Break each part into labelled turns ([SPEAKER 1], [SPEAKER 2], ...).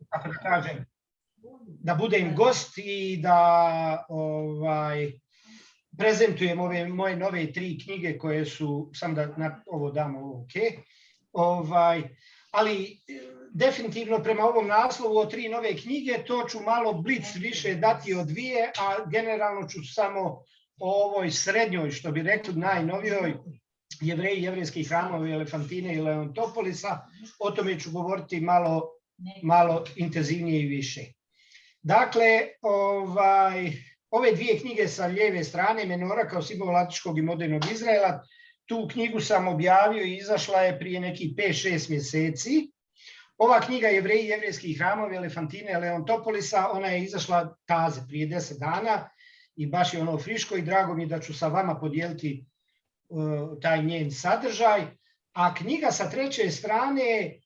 [SPEAKER 1] kako da kažem, da budem gost i da prezentujem ove moje nove 3 knjige koje su, sam da na ovo dam ovo, ali definitivno prema ovom naslovu o 3 nove knjige, to ću malo blic više dati od 2, a generalno ću samo o ovoj srednjoj, što bi rekli, najnovijoj, Jevreji, jevrejski hramovi, Elefantine i Leontopolisa, o tome ću govoriti malo intenzivnije i više. Dakle, ove 2 knjige sa lijeve strane, Menora kao simbol antičkog i modernog Izraela, tu knjigu sam objavio i izašla je prije nekih 5-6 mjeseci. Ova knjiga Jevreji, jevrejski hramovi, Elefantine i Leontopolisa, ona je izašla taze prije 10 dana i baš je ono friško i drago mi da ću sa vama podijeliti taj njen sadržaj. A knjiga sa treće strane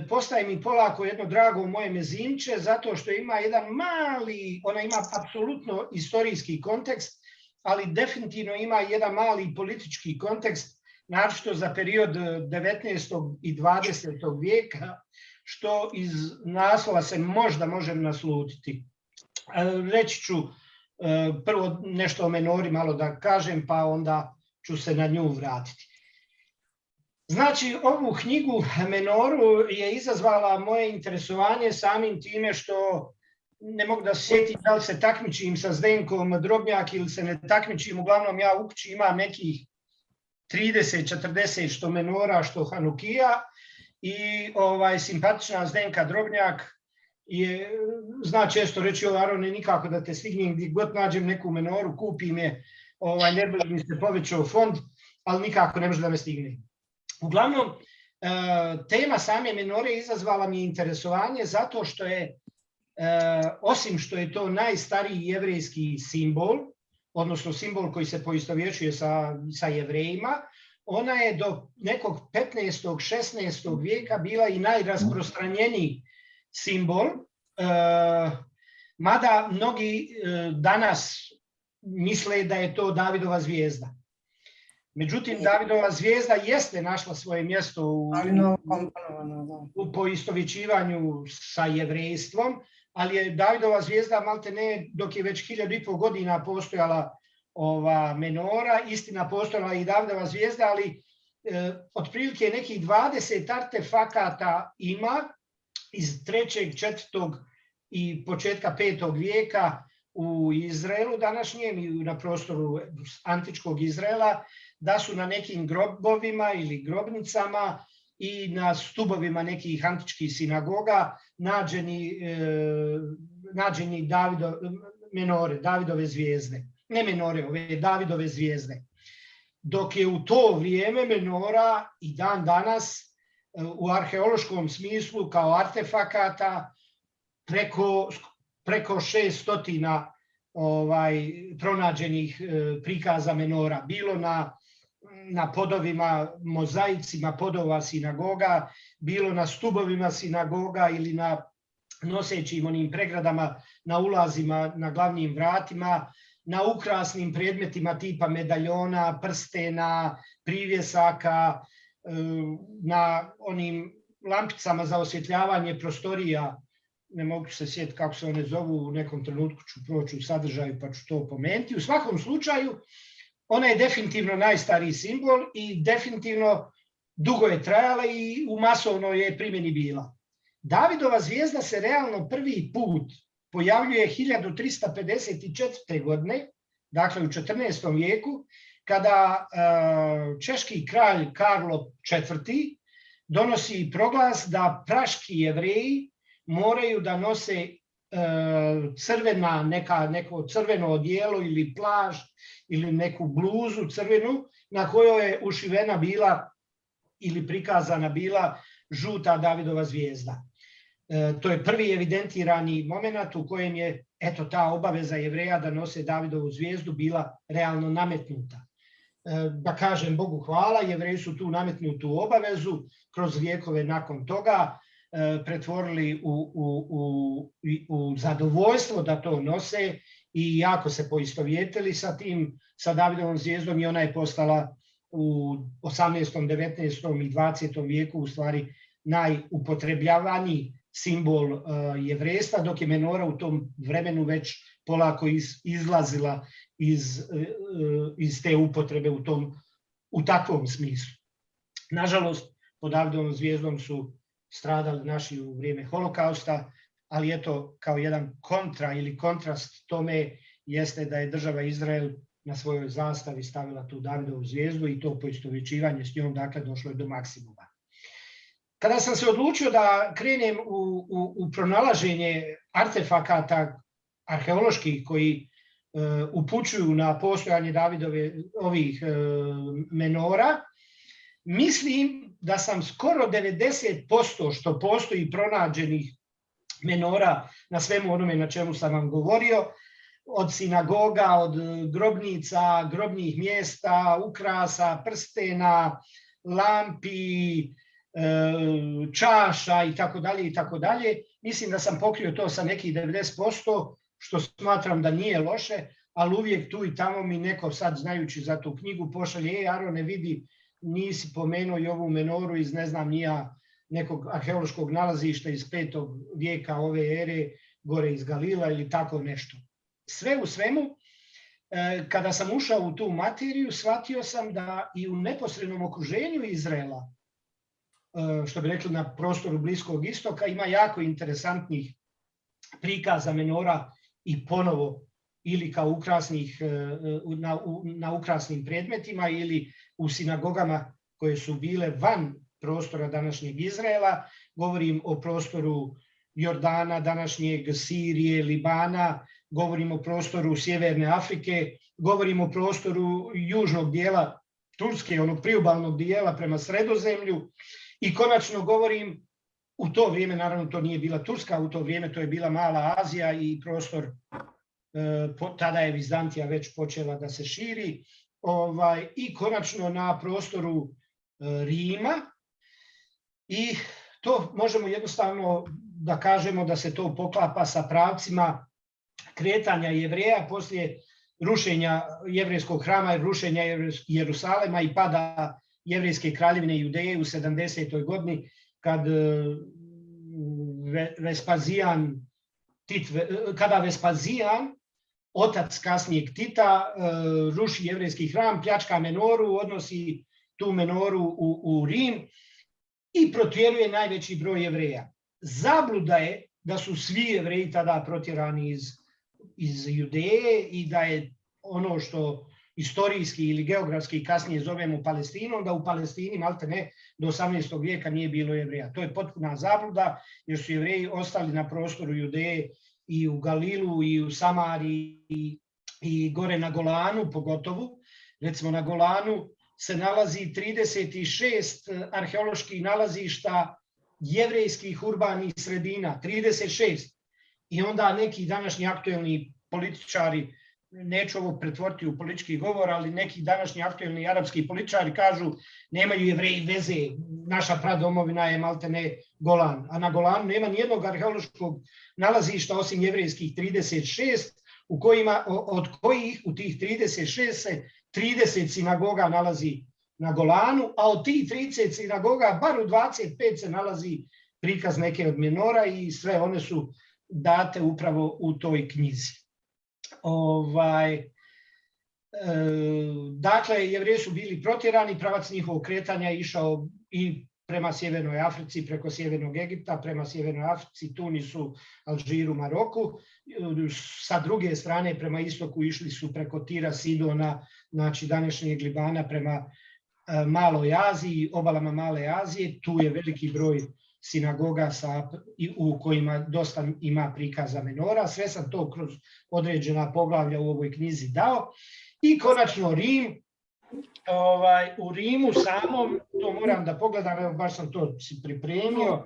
[SPEAKER 1] postaje mi polako jedno drago moje mezimče, zato što ima jedan mali, ona ima apsolutno istorijski kontekst, ali definitivno ima jedan mali politički kontekst, naročito za period 19. i 20. vijeka, što iz naslova se možda možem naslutiti. Reći ću prvo nešto o Menori malo da kažem, pa onda ću se na nju vratiti. Znači, ovu knjigu Menoru je izazvala moje interesovanje samim time što ne mogu da se sjetim da li se takmičim sa Zdenkom Drobnjak ili se ne takmičim, uglavnom ja u kući imam nekih 30-40 što Menora, što Hanukija i simpatična Zdenka Drobnjak zna često reći Arone, nikako da te stignem, gdje god nađem neku Menoru, kupim je, ne bi mi se povećao fond, ali nikako ne može da me stigne. Uglavnom, tema same Menore izazvala mi interesovanje zato što je, osim što je to najstariji jevrejski simbol, odnosno simbol koji se poistovjećuje sa Jevrejima, ona je do nekog 15. 16. vijeka bila i najrasprostranjeniji simbol, mada mnogi danas misle da je to Davidova zvijezda. Međutim, Davidova zvijezda jeste našla svoje mjesto u poistovjećivanju sa jevrejstvom, ali je Davidova zvijezda maltene dok je već 1500 godina postojala Menora, istina postojala i Davidova zvijezda, ali otprilike nekih 20 artefakata ima iz 3., 4. i početka 5. vijeka u Izraelu današnjem i na prostoru antičkog Izraela, da su na nekim grobovima ili grobnicama i na stubovima nekih antičkih sinagoga nađeni Menore, Davidove zvijezde. Ne Menore, ove Davidove zvijezde. Dok je u to vrijeme Menora i dan danas u arheološkom smislu kao artefakata preko 600 pronađenih prikaza Menora, bilo na podovima, mozaicima podova sinagoga, bilo na stubovima sinagoga ili na nosećim onim pregradama na ulazima, na glavnim vratima, na ukrasnim predmetima tipa medaljona, prstena, privjesaka, na onim lampicama za osvjetljavanje prostorija, ne mogu se sjetiti kako se one zovu, u nekom trenutku ću proći u sadržaju pa ću to pomenuti. U svakom slučaju, ona je definitivno najstariji simbol i definitivno dugo je trajala i u masovnoj je primjeni bila. Davidova zvijezda se realno prvi put pojavljuje 1354. godine, dakle u 14. vijeku, kada češki kralj Karlo IV. Donosi proglas da praški Jevreji moraju da nose neko crveno odijelo ili plašt ili neku bluzu crvenu na kojoj je ušivena bila ili prikazana bila žuta Davidova zvijezda. To je prvi evidentirani moment u kojem je ta obaveza Jevreja da nose Davidovu zvijezdu bila realno nametnuta. Da kažem Bogu hvala, Jevreji su tu nametnutu obavezu kroz vijekove nakon toga pretvorili u zadovoljstvo da to nose i jako se poistovjetili sa Davidovom zvijezdom i ona je postala u 18., 19. i 20. vijeku u stvari najupotrebljavaniji simbol jevrejstva, dok je menora u tom vremenu već polako izlazila iz te upotrebe u takvom smislu. Nažalost, pod Davidovom zvijezdom su stradali naši u vrijeme holokausta, ali eto, kao jedan kontra ili kontrast tome jeste da je država Izrael na svojoj zastavi stavila tu Davidovu zvijezdu i to poistovjećivanje s njom, dakle, došlo je do maksimuma. Kada sam se odlučio da krenem u pronalaženje artefakata arheoloških koji upućuju na postojanje Davidove ovih menora, mislim da sam skoro 90% što postoji pronađenih menora na svemu onome na čemu sam vam govorio, od sinagoga, od grobnica, grobnih mjesta, ukrasa, prstena, lampi, čaša i tako dalje. Mislim da sam pokrio to sa nekih 90%, što smatram da nije loše, ali uvijek tu i tamo mi neko sad, znajući za tu knjigu, pošalje: Arone, vidi, nisi pomenuo i ovu menoru iz, ne znam, nekog arheološkog nalazišta iz 5. vijeka ove ere, gore iz Galila ili tako nešto. Sve u svemu, kada sam ušao u tu materiju, shvatio sam da i u neposrednom okruženju Izraela, što bi rekli na prostoru Bliskog istoka, ima jako interesantnih prikaza menora i ponovo ili kao na ukrasnim predmetima ili u sinagogama koje su bile van prostora današnjeg Izraela. Govorim o prostoru Jordana, današnjeg Sirije, Libana, govorim o prostoru Sjeverne Afrike, govorim o prostoru južnog dijela Turske, onog priobalnog dijela prema Sredozemlju, i konačno govorim, u to vrijeme, naravno to nije bila Turska, u to vrijeme to je bila Mala Azija i prostor, tada je Vizantija već počela da se širi, i konačno na prostoru Rima, i to možemo jednostavno da kažemo da se to poklapa sa pravcima kretanja Jevreja poslije rušenja jevrejskog hrama i rušenja Jerusalema i pada jevrejske kraljevine Judeje u 70. godini, kada Vespazijan, otac kasnijeg Tita, ruši jevrejski hram, pljačka menoru, odnosi tu menoru u Rim i protjeruje najveći broj Jevreja. Zabluda je da su svi Jevreji tada protjerani iz Judeje i da je ono što istorijski ili geografski kasnije zovemo Palestinom, da u Palestini maltene do 18. vijeka nije bilo Jevreja. To je potpuna zabluda, jer su Jevreji ostali na prostoru Judeje i u Galilu i u Samariji i gore na Golanu pogotovo. Recimo na Golanu se nalazi 36 arheoloških nalazišta jevrejskih urbanih sredina, 36. I onda neki današnji aktuelni političari, neću ovo pretvoriti u politički govor, ali neki današnji aktuelni arapski političari kažu: nemaju Jevreji veze, naša pradomovina je maltene Golan. A na Golanu nema nijednog arheološkog nalazišta osim jevrejskih 36, od kojih u tih 36 se 30 sinagoga nalazi na Golanu, a od tih 30 sinagoga bar u 25 se nalazi prikaz neke od menora i sve one su date upravo u toj knjizi. Dakle, Jevreji su bili protjerani, pravac njihovog kretanja je išao i prema Sjevernoj Africi, preko Sjevernog Egipta, prema Sjevernoj Africi, Tunisu, Alžiru, Maroku. Sa druge strane, prema istoku išli su preko Tira, Sidona, znači današnjeg Libana, prema Maloj Aziji, obalama Male Azije. Tu je veliki broj sinagoga u kojima dosta ima prikaza menora. Sve sam to kroz određena poglavlja u ovoj knjizi dao. I konačno Rim. U Rimu samom, to moram da pogledam, evo baš sam to pripremio.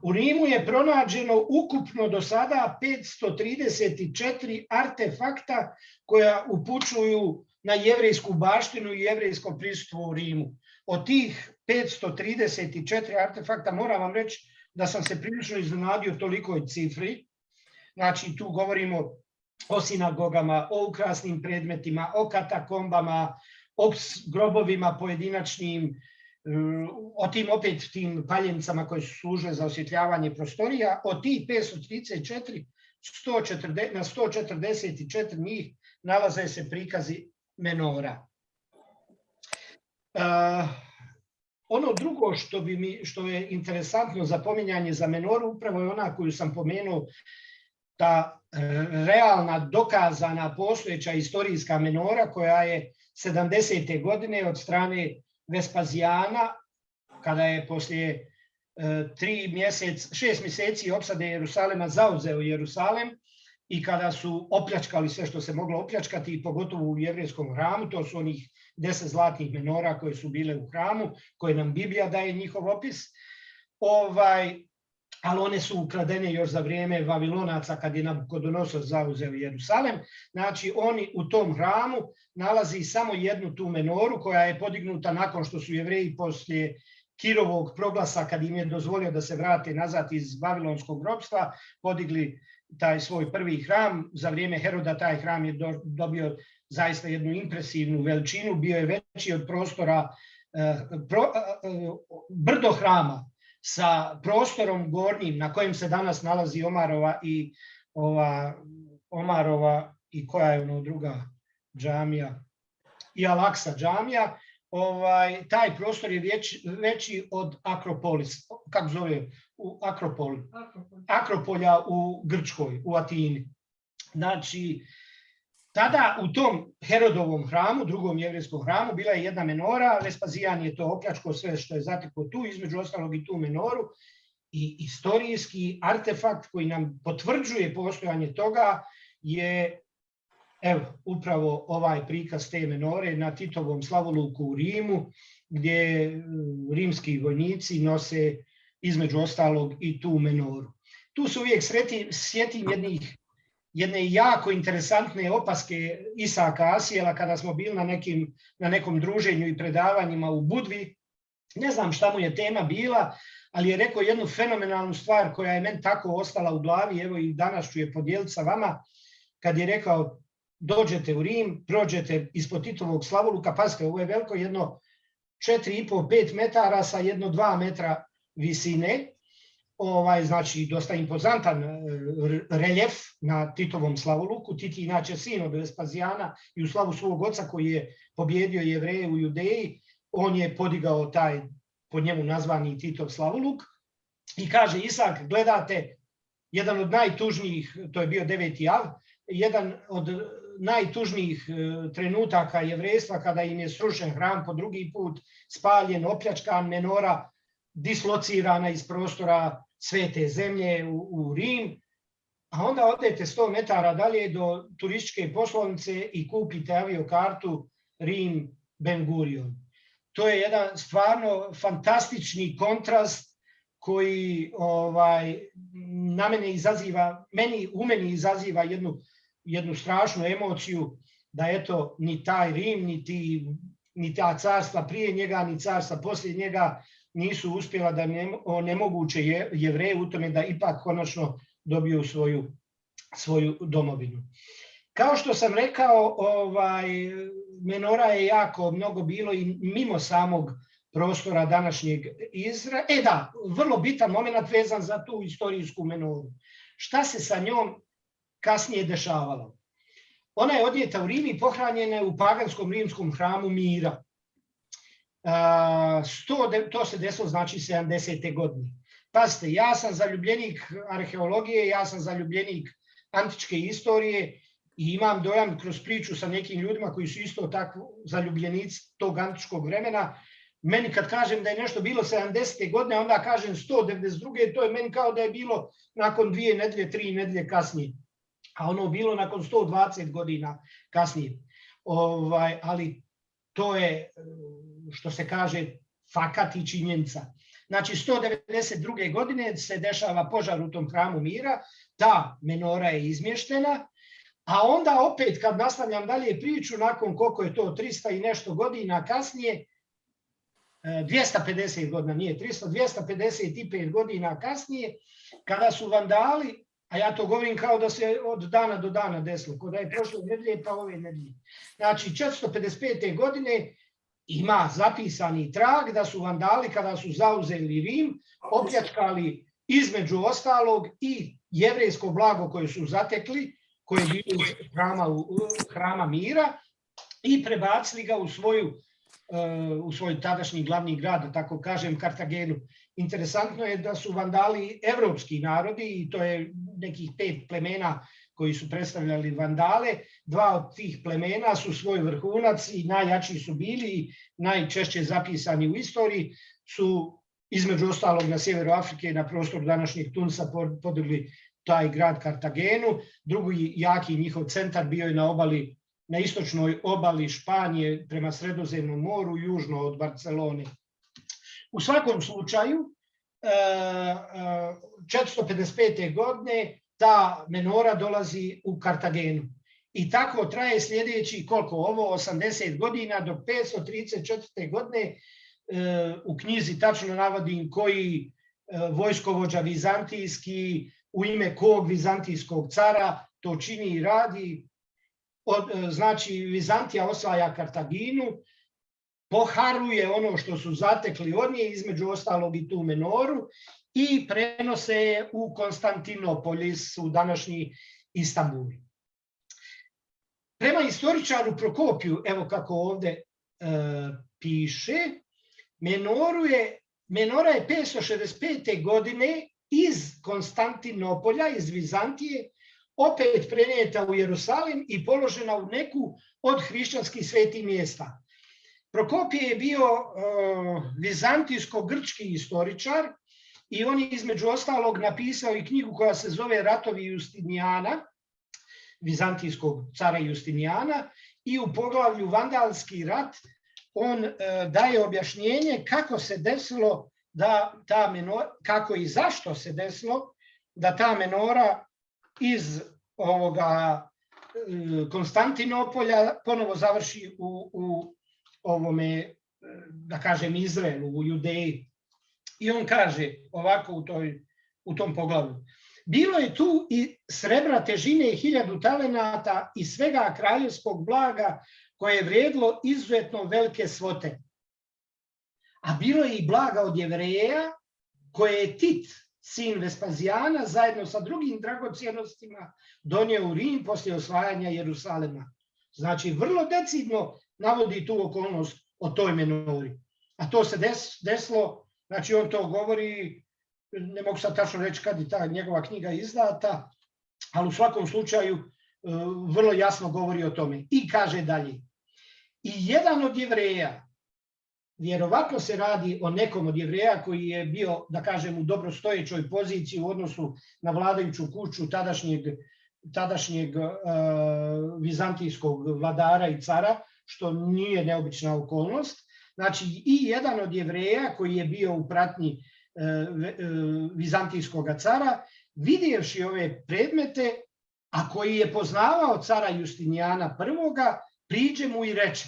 [SPEAKER 1] U Rimu je pronađeno ukupno do sada 534 artefakta koja upućuju na jevrejsku baštinu i jevrejsko prisustvo u Rimu. Od tih 534 artefakta moram vam reći da sam se prilično iznenadio tolikoj cifri. Znači tu govorimo o sinagogama, o ukrasnim predmetima, o katakombama, o grobovima pojedinačnim, o tim opet tim paljenicama koje su služile za osvjetljavanje prostorija, od tih 534, na 144 njih nalaze se prikazi menora. Ono drugo što je interesantno za pominjanje za menoru, upravo je ona koju sam pomenuo, ta realna, dokazana, postojeća istorijska menora koja je 70. godine od strane Vespazijana, kada je poslije 6 mjeseci opsade Jerusalema zauzeo Jerusalem i kada su opljačkali sve što se moglo opljačkati, pogotovo u jevrejskom hramu, to su onih 10 zlatnih menora koje su bile u hramu, koje nam Biblija daje njihov opis, ali one su ukradene još za vrijeme Vavilonaca kad je Nabukodonosor zauzeo Jerusalem. Znači oni u tom hramu nalazi samo jednu tu menoru koja je podignuta nakon što su Jevreji poslije Kirovog proglasa, kad im je dozvolio da se vrate nazad iz Vavilonskog ropstva, podigli taj svoj prvi hram. Za vrijeme Heroda taj hram je dobio zaista jednu impresivnu veličinu, bio je veći od prostora brdo hrama sa prostorom gornjim na kojem se danas nalazi Omarova i koja je ono druga džamija, i Al-Aksa džamija. Taj prostor je veći od Akropolja u Grčkoj, u Atini. Znači, tada u tom Herodovom hramu, drugom jevrijskom hramu, bila je jedna menora. Vespazijan je to opljačkao sve što je zatekao tu, između ostalog i tu menoru. I istorijski artefakt koji nam potvrđuje postojanje toga je upravo ovaj prikaz te menore na Titovom slavoluku u Rimu, gdje rimski vojnici nose između ostalog i tu menoru. Tu se uvijek sjetim jedne jako interesantne opaske Isaka Asijela kada smo bili na nekom druženju i predavanjima u Budvi. Ne znam šta mu je tema bila, ali je rekao jednu fenomenalnu stvar koja je meni tako ostala u glavi, evo i danas ću je podijeliti sa vama, kad je rekao: dođete u Rim, prođete ispod Titovog slavoluka, pazite, ovo je veliko, jedno 4,5-5 metara sa jedno 2 metra visine, znači dosta impozantan reljef na Titovom slavoluku. Titi inače sin od Vespazijana i u slavu svog oca koji je pobjedio Jevreje u Judeji, on je podigao taj po njemu nazvani Titov slavoluk i kaže: Isak, gledate jedan od najtužnijih, to je bio 9. av, jedan od najtužnijih trenutaka jevrejstva, kada im je srušen hram po drugi put, spaljen, opljačkan, menora dislocirana iz prostora Svete zemlje u Rim, a onda odete 100 metara dalje do turističke poslovnice i kupite aviokartu Rim Ben Gurion. To je jedan stvarno fantastični kontrast koji u meni izaziva jednu strašnu emociju, da eto ni taj Rim, ni ta carstva prije njega, ni carstva poslije njega nisu uspjela da onemoguće Jevreje u tome da ipak konačno dobiju svoju domovinu. Kao što sam rekao, menora je jako mnogo bilo i mimo samog prostora današnjeg Izraela. Da, vrlo bitan moment vezan za tu istorijsku menoru. Šta se sa njom kasnije dešavalo? Ona je odnijeta u Rim i pohranjena je u paganskom rimskom hramu Mira. To se desilo znači 70. godine. Pazite, ja sam zaljubljenik arheologije, ja sam zaljubljenik antičke istorije i imam dojam kroz priču sa nekim ljudima koji su isto tako zaljubljenici tog antičkog vremena. Meni kad kažem da je nešto bilo 70. godine, onda kažem 192. To je meni kao da je bilo nakon 2 nedelje, 3 nedelje kasnije. A ono bilo nakon 120 godina kasnije. Ali to je, što se kaže, fakat i činjenica. Znači, 192. godine se dešava požar u tom hramu Mira, ta menora je izmještena, a onda opet, kad nastavljam dalje priču, nakon koliko je to 300 i nešto godina kasnije, 250 godina, nije 300, 255 godina kasnije, kada su vandali, a ja to govorim kao da se od dana do dana desilo, kao da je prošle nedelje pa ove nedelje. Znači, 455. godine ima zapisani trag da su Vandali kada su zauzeli Rim opljačkali između ostalog i jevrejsko blago koje su zatekli, koje je bilo hrama mira, i prebacili ga u svoj tadašnji glavni grad, da tako kažem, Kartagenu. Interesantno je da su Vandali evropski narodi i to je nekih 5 plemena koji su predstavljali Vandale. 2 od tih plemena su svoj vrhunac i najjači su bili i najčešće zapisani u istoriji su između ostalog na sjeveru Afrike na prostoru današnjeg Tunisa podigli taj grad Kartagenu. Drugi jaki njihov centar bio je na istočnoj obali Španije prema Sredozemnom moru, južno od Barcelone. U svakom slučaju, 455. godine ta menora dolazi u Kartagenu. I tako traje sljedeći, 80 godina, do 534. godine. U knjizi tačno navodim koji vojskovođa vizantijski u ime kog vizantijskog cara to čini i radi. Znači, Vizantija osvaja Kartaginu, poharuje ono što su zatekli od nje, između ostalog i tu menoru, i prenose je u Konstantinopolis, u današnji Istanbul. Prema istoričaru Prokopiju, evo kako ovdje piše, menora je 565. godine iz Konstantinopolja, iz Vizantije, opet prenijeta u Jerusalim i položena u neku od hrišćanskih svetih mjesta. Prokopije je bio vizantijsko-grčki istoričar i on je između ostalog napisao i knjigu koja se zove Ratovi Justinijana, vizantijskog cara Justinijana, i u poglavlju Vandalski rat on daje objašnjenje kako se desilo da ta menora, kako i zašto se desilo da ta menora iz Konstantinopolja ponovo završi u ovome, da kažem, Izraelu, u Judeji. I on kaže ovako u tom poglavlju: bilo je tu i srebra težine 1000 talenata i svega kraljevskog blaga koje je vrijedilo izuzetno velike svote. A bilo je i blaga od Jevreja koje je Tit, sin Vespazijana, zajedno sa drugim dragocjenostima donio u Rim poslije osvajanja Jerusalema. Znači, vrlo decidno navodi tu okolnost o toj menori. A to se desilo, znači on to govori, ne mogu sad tačno reći kad je ta njegova knjiga izdata, ali u svakom slučaju vrlo jasno govori o tome. I kaže dalje: i jedan od Jevreja, vjerovatno se radi o nekom od Jevreja koji je bio, da kažem, u dobrostojećoj poziciji u odnosu na vladajuću kuću tadašnjeg vizantijskog vladara i cara, što nije neobična okolnost. Znači, i jedan od Jevreja koji je bio u pratnji vizantijskog cara, vidjevši ove predmete, a koji je poznavao cara Justinijana I, priđe mu i reče: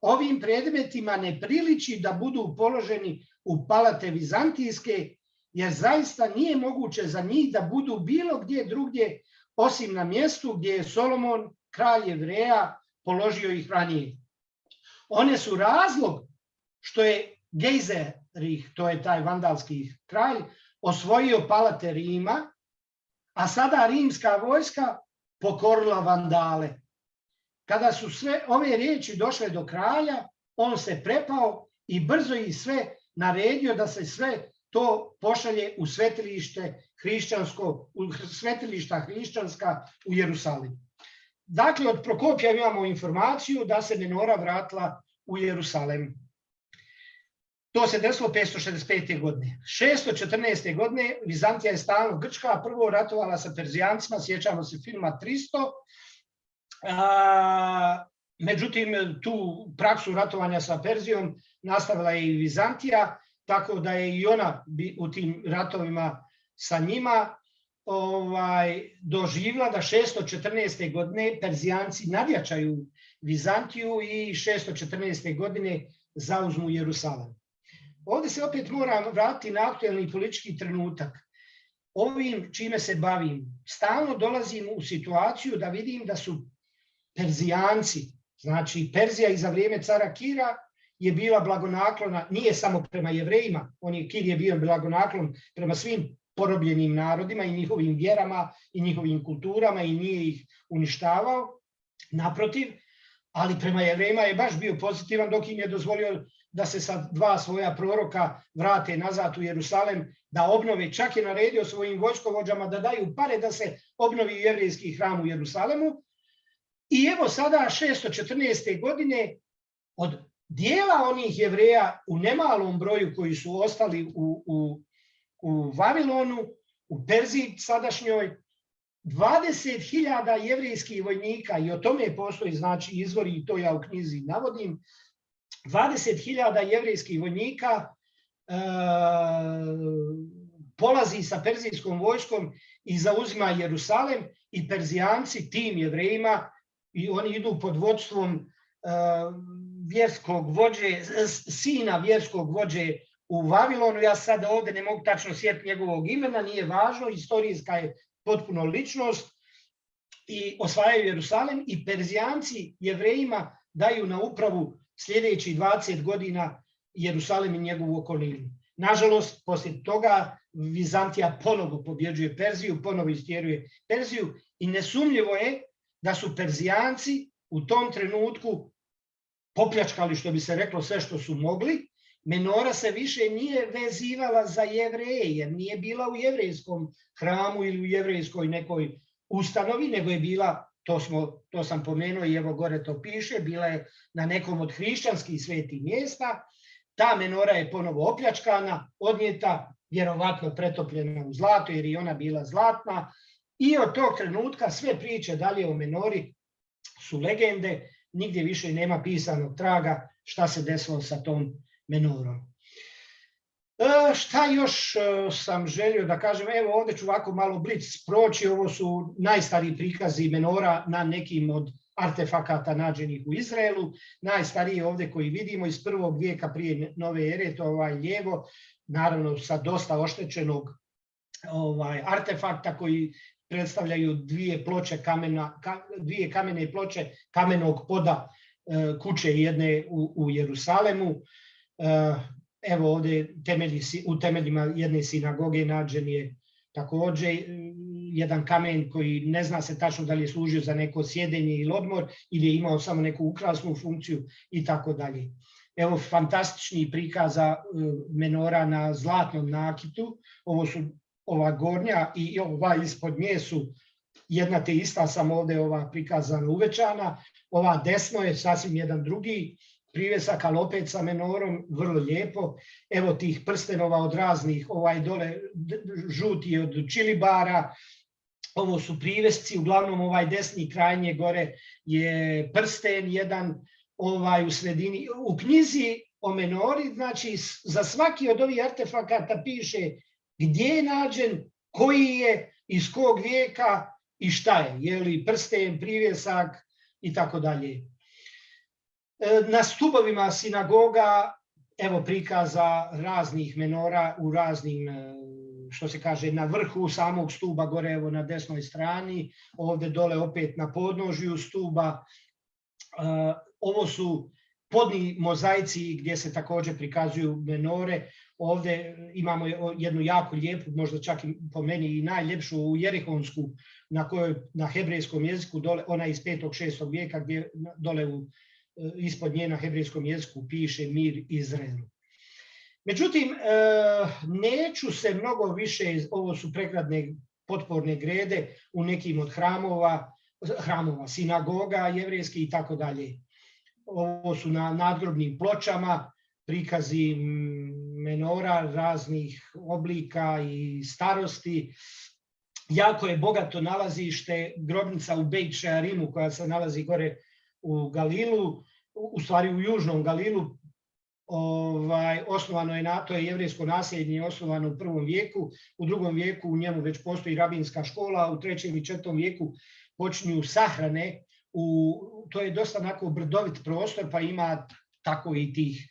[SPEAKER 1] ovim predmetima ne priliči da budu položeni u palate vizantijske, jer zaista nije moguće za njih da budu bilo gdje drugdje osim na mjestu gdje je Solomon, kralj Jevreja, položio ih ranije. One su razlog što je Gejzerih, to je taj vandalski kralj, osvojio palate Rima, a sada rimska vojska pokorila Vandale. Kada su sve ove riječi došle do kralja, on se prepao i brzo ih sve naredio da se sve to pošalje u svetilišta hrišćanska u Jerusalim. Dakle, od Prokopija imamo informaciju da se menora vratila u Jerusalim. To se desilo 565. godine. 614. godine Vizantija je stalno grčka, prvo ratovala sa Perzijancima, sjećamo se filma 300. Međutim, tu praksu ratovanja sa Perzijom nastavila je i Vizantija, tako da je i ona u tim ratovima sa njima doživjela da 614. godine Perzijanci nadjačaju Vizantiju i 614. godine zauzmu Jerusalim. Ovdje se opet moram vratiti na aktuelni politički trenutak. Ovim čime se bavim, stalno dolazim u situaciju da vidim da su Perzijanci, znači Perzija iza vrijeme cara Kira, je bila blagonaklona, nije samo prema Jevrejima, Kir je bio blagonaklon prema svim porobljenim narodima i njihovim vjerama i njihovim kulturama i nije ih uništavao, naprotiv, ali prema Jevrejima je baš bio pozitivan dok im je dozvolio da se sa 2 svoja proroka vrate nazad u Jerusalem, da obnove, čak je naredio svojim vojskovođama da daju pare da se obnovi jevrejski hram u Jerusalemu. I evo sada 614. godine od dijela onih Jevreja u nemalom broju koji su ostali u Vavilonu, u Perziji sadašnjoj, 20.000 jevrejskih vojnika, i o tome postoji znači izvori i to ja u knjizi navodim, 20.000 jevrejskih vojnika polazi sa perzijskom vojskom i zauzima Jerusalem i Perzijanci tim Jevrejima, i oni idu pod vodstvom vjerskog vođe, sina vjerskog vođe u Vavilonu. Ja sad ovdje ne mogu tačno sjetiti njegovog imena, nije važno, istorijska je potpuno ličnost, i osvajaju Jerusalem i Perzijanci Jevrejima daju na upravu sljedećih 20 godina Jerusalem i njegovu okolinu. Nažalost, poslije toga Vizantija ponovo pobjeđuje Perziju, ponovo istjeruje Perziju i nesumnjivo je da su Perzijanci u tom trenutku popljačkali, što bi se reklo, sve što su mogli. Menora se više nije vezivala za Jevreje, jer nije bila u jevrejskom hramu ili u jevrejskoj nekoj ustanovi, nego je bila, to sam pomenuo i evo gore to piše, bila je na nekom od hrišćanskih svetih mjesta. Ta menora je ponovo opljačkana, odnijeta, vjerovatno pretopljena u zlato, jer i ona bila zlatna. I od tog trenutka sve priče dalje o menori su legende, nigdje više nema pisanog traga šta se desilo sa tom menorom. Šta još sam želio da kažem, evo ovdje ću ovako malo blic proći, ovo su najstariji prikazi menora na nekim od artefakata nađenih u Izraelu. Najstariji ovdje koji vidimo iz 1. vijeka prije nove ere, to ovaj lijevo, naravno sa dosta oštećenog artefakta koji predstavljaju 2 ploče dvije kamene ploče kamenog poda kuće jedne u Jerusalemu. Evo ovdje u temeljima jedne sinagoge nađen je također jedan kamen koji ne zna se tačno da li je služio za neko sjedenje ili odmor ili je imao samo neku ukrasnu funkciju i tako dalje. Evo fantastični prikaza menora na zlatnom nakitu. Ovo su ova gornja i ova ispod nje su jedna te ista, samo ovdje ova prikazana uvećana. Ova desno je sasvim jedan drugi privesak, ali opet sa menorom, vrlo lijepo. Evo tih prstenova od raznih, ovaj dole žuti od čilibara. Ovo su privesci, uglavnom ovaj desni krajnje gore je prsten jedan, u sredini. U knjizi o menori, znači za svaki od ovih artefakata piše gdje je nađen, koji je, iz kog vijeka i šta je. Je li prsten, privjesak i tako dalje. Na stubovima sinagoga, evo prikaza raznih menora u raznim, što se kaže, na vrhu samog stuba, gore evo na desnoj strani, ovdje dole opet na podnožju stuba. Ovo su podni mozaici gdje se također prikazuju menore. Ovdje imamo jednu jako lijepu, možda čak i po meni i najljepšu u jerihonsku, na hebrejskom jeziku, dole, ona iz 5. 6. vijeka, gdje dole ispod nje na hebrejskom jeziku piše mir Izraelu. Međutim, neću se mnogo više, ovo su pregradne potporne grede u nekim od hramova, sinagoga, jevrejskih i tako dalje. Ovo su na nadgrobnim pločama, prikazi menora raznih oblika i starosti. Jako je bogato nalazište, grobnica u Beit Shearimu koja se nalazi gore u Galilu, u stvari u južnom Galilu. Osnovano je to je jevrejsko naselje, osnovano u 1. vijeku, u 2. vijeku u njemu već postoji rabinska škola, u 3. i 4. vijeku počinju sahrane. To je dosta onako brdovit prostor, pa ima tako i tih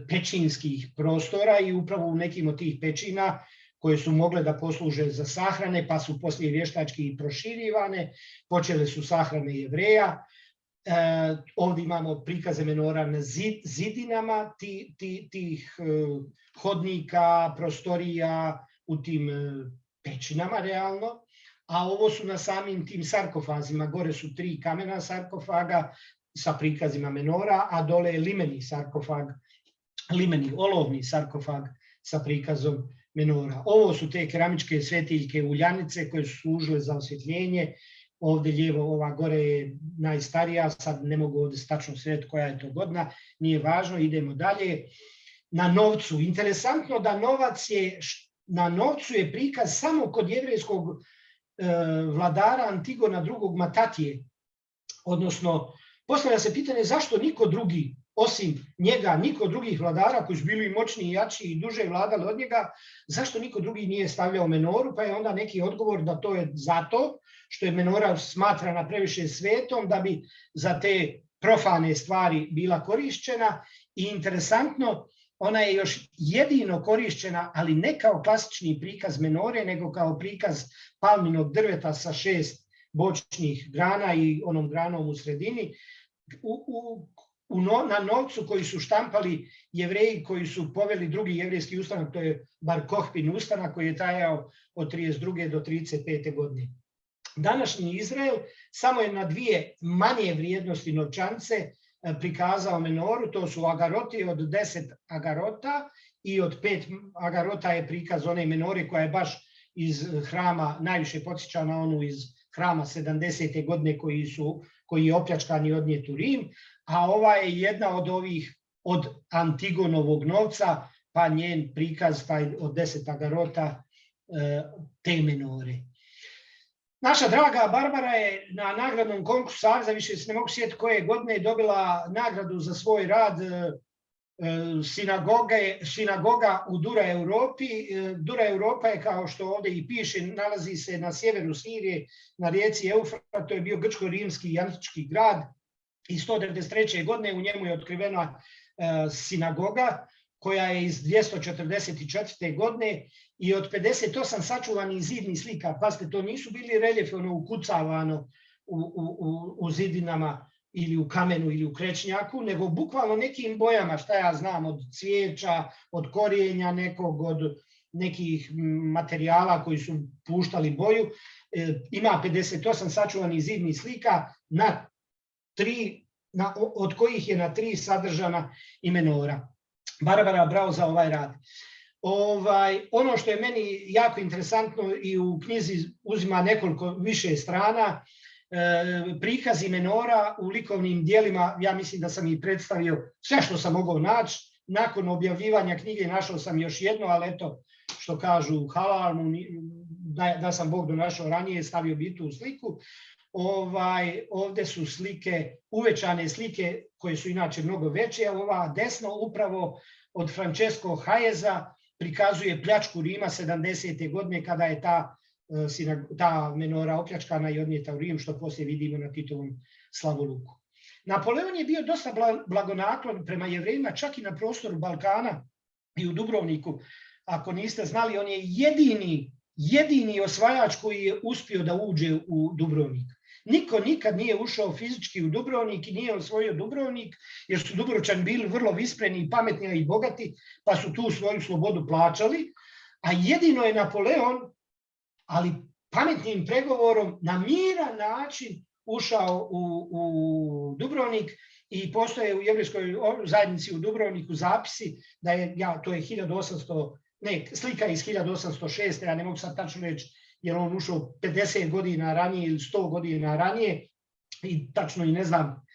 [SPEAKER 1] pećinskih prostora i upravo u nekim od tih pećina koje su mogle da posluže za sahrane, pa su poslije vještački proširivane, počele su sahrane Jevreja. Ovdje imamo prikaze menora na zidinama tih hodnika, prostorija u tim pećinama realno, a ovo su na samim tim sarkofazima. Gore su 3 kamena sarkofaga sa prikazima menora, a dole je limeni sarkofag, limeni olovni sarkofag sa prikazom menora. Ovo su te keramičke svetiljke uljanice koje su služile za osvjetljenje. Ovdje lijevo, ova gore je najstarija, sad ne mogu ovdje tačno srediti koja je to godina, nije važno, idemo dalje. Na novcu, interesantno da na novcu je prikaz samo kod jevrejskog vladara Antigona II. Matatije. Odnosno, postavlja se pitanje zašto niko drugi, osim njega, niko drugih vladara koji su bili moćniji, jači i duže vladali od njega, zašto niko drugi nije stavljao menoru, pa je onda neki odgovor da to je zato što je menora smatrana previše svetom, da bi za te profane stvari bila korišćena. I interesantno, ona je još jedino korišćena, ali ne kao klasični prikaz menore, nego kao prikaz palminog drveta sa 6 bočnih grana i onom granom u sredini. Na novcu koji su štampali Jevreji koji su poveli drugi jevrejski ustanak, to je Bar Kohbin ustanak koji je trajao od 32. do 35. godine. Današnji Izrael samo je na 2 manje vrijednosti novčance prikazao menoru, to su agaroti od 10 agarota i od 5 agarota je prikaz one menore koja je baš iz hrama, najviše podsjeća na onu iz hrama 70. godine koji je opljačkan i odnijet u Rim, a ova je jedna od ovih od Antigonovog novca, pa njen prikaz taj od 10 agarota te menore. Naša draga Barbara je na nagradnom konkursu Saveza, više se ne mogu sjetiti koje godine, dobila nagradu za svoj rad sinagoga u Dura Europi. Dura Europa je, kao što ovdje i piše, nalazi se na sjeveru Sirije, na rijeci Eufrat. To je bio grčko-rimski i antički grad. I 193. godine u njemu je otkrivena sinagoga koja je iz 244. godine i od 58 sačuvanih zidnih slika. Pazite, to nisu bili reljefi ukucavano u zidinama ili u kamenu ili u krečnjaku, nego bukvalno nekim bojama, šta ja znam, od cvijeća, od korijenja nekog, od nekih materijala koji su puštali boju. Ima 58 sačuvanih zidnih slika, od kojih je na 3 sadržana i menora. Barbara, bravo za ovaj rad. Ono što je meni jako interesantno i u knjizi uzima nekoliko više strana, prikazi menora u likovnim dijelima, ja mislim da sam ih predstavio sve što sam mogao naći. Nakon objavljivanja knjige našao sam još jedno, ali eto, što kažu halal mu, da sam Bog donašao ranije, stavio bi tu sliku. Ovdje su slike, uvećane slike koje su inače mnogo veće. Ova desno upravo od Francesco Hayeza prikazuje pljačku Rima 70. godine kada je ta menora opljačkana i odnijeta u Rim, što poslije vidimo na Titovom slavoluku. Napoleon je bio dosta blagonaklon prema Jevrejima, čak i na prostoru Balkana i u Dubrovniku. Ako niste znali, on je jedini osvajač koji je uspio da uđe u Dubrovnik. Niko nikad nije ušao fizički u Dubrovnik i nije osvojio Dubrovnik, jer su Dubrovčani bili vrlo vispreni i pametni i bogati, pa su tu svoju slobodu plaćali, a jedino je Napoleon, ali pametnim pregovorom, na miran način ušao u Dubrovnik i postoje u jevrejskoj zajednici u Dubrovniku zapisi da je, to je 1800, slika iz 1806, ja ne mogu sad tačno reći, jer on ušao 50 godina ranije ili 100 godina ranije i tačno i ne znam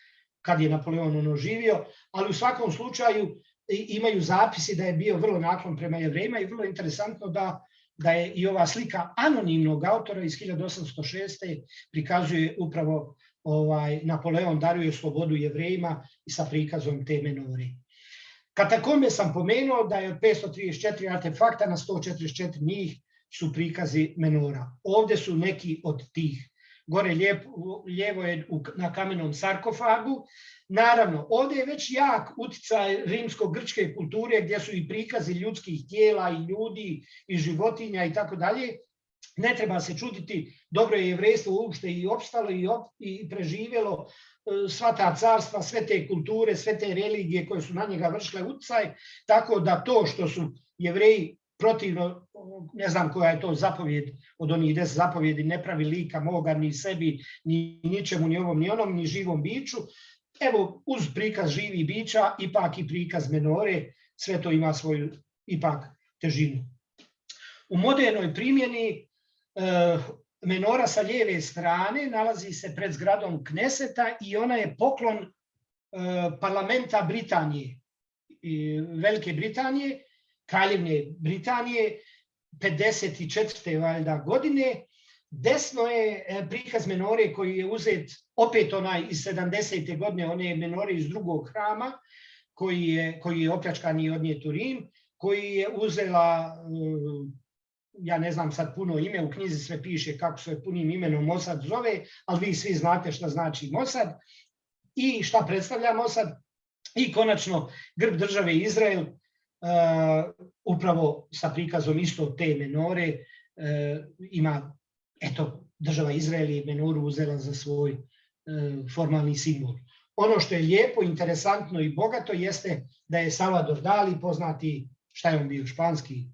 [SPEAKER 1] kad je Napoleon živio, ali u svakom slučaju imaju zapisi da je bio vrlo naklon prema Jevrejima i vrlo interesantno da je i ova slika anonimnog autora iz 1806. prikazuje upravo Napoleon daruje slobodu Jevrejima i sa prikazom te menore. Katakombe sam pomenuo da je od 534 artefakta na 144 njih su prikazi menora. Ovdje su neki od tih. Gore lijevo je na kamenom sarkofagu. Naravno, ovdje je već jak uticaj rimsko-grčke kulture gdje su i prikazi ljudskih tijela i ljudi i životinja i tako dalje. ne treba se čuditi, dobro je jevrejstvo uopšte i opstalo i preživjelo sva ta carstva, sve te kulture, sve te religije koje su na njega vršile utjecaj, tako da to što su Jevreji protivno, ne znam koja je to zapovjed od onih 10 zapovjedi, ne pravi lika moga ni sebi, ni ničemu, ni ovom, ni onom, ni živom biću. Evo, uz prikaz živih bića, ipak i prikaz menore, sve to ima svoju ipak težinu. U modernoj primjeni menora sa lijeve strane nalazi se pred zgradom Kneseta i ona je poklon parlamenta Britanije, Velike Britanije, Kraljevine Britanije, 54. valjda godine. Desno je prikaz menore koji je uzet opet onaj iz 70. godine, one menore iz drugog hrama, koji je opljačkan i odnijet u Rim, koji je uzela, ja ne znam sad puno ime, u knjizi sve piše kako se punim imenom Mossad zove, ali vi svi znate šta znači Mossad i šta predstavlja Mossad. I konačno grb države Izrael, upravo sa prikazom isto te menore, ima, eto, država Izrael je menoru uzela za svoj formalni simbol. Ono što je lijepo, interesantno i bogato jeste da je Salvador Dali, poznati, šta je on bio, španski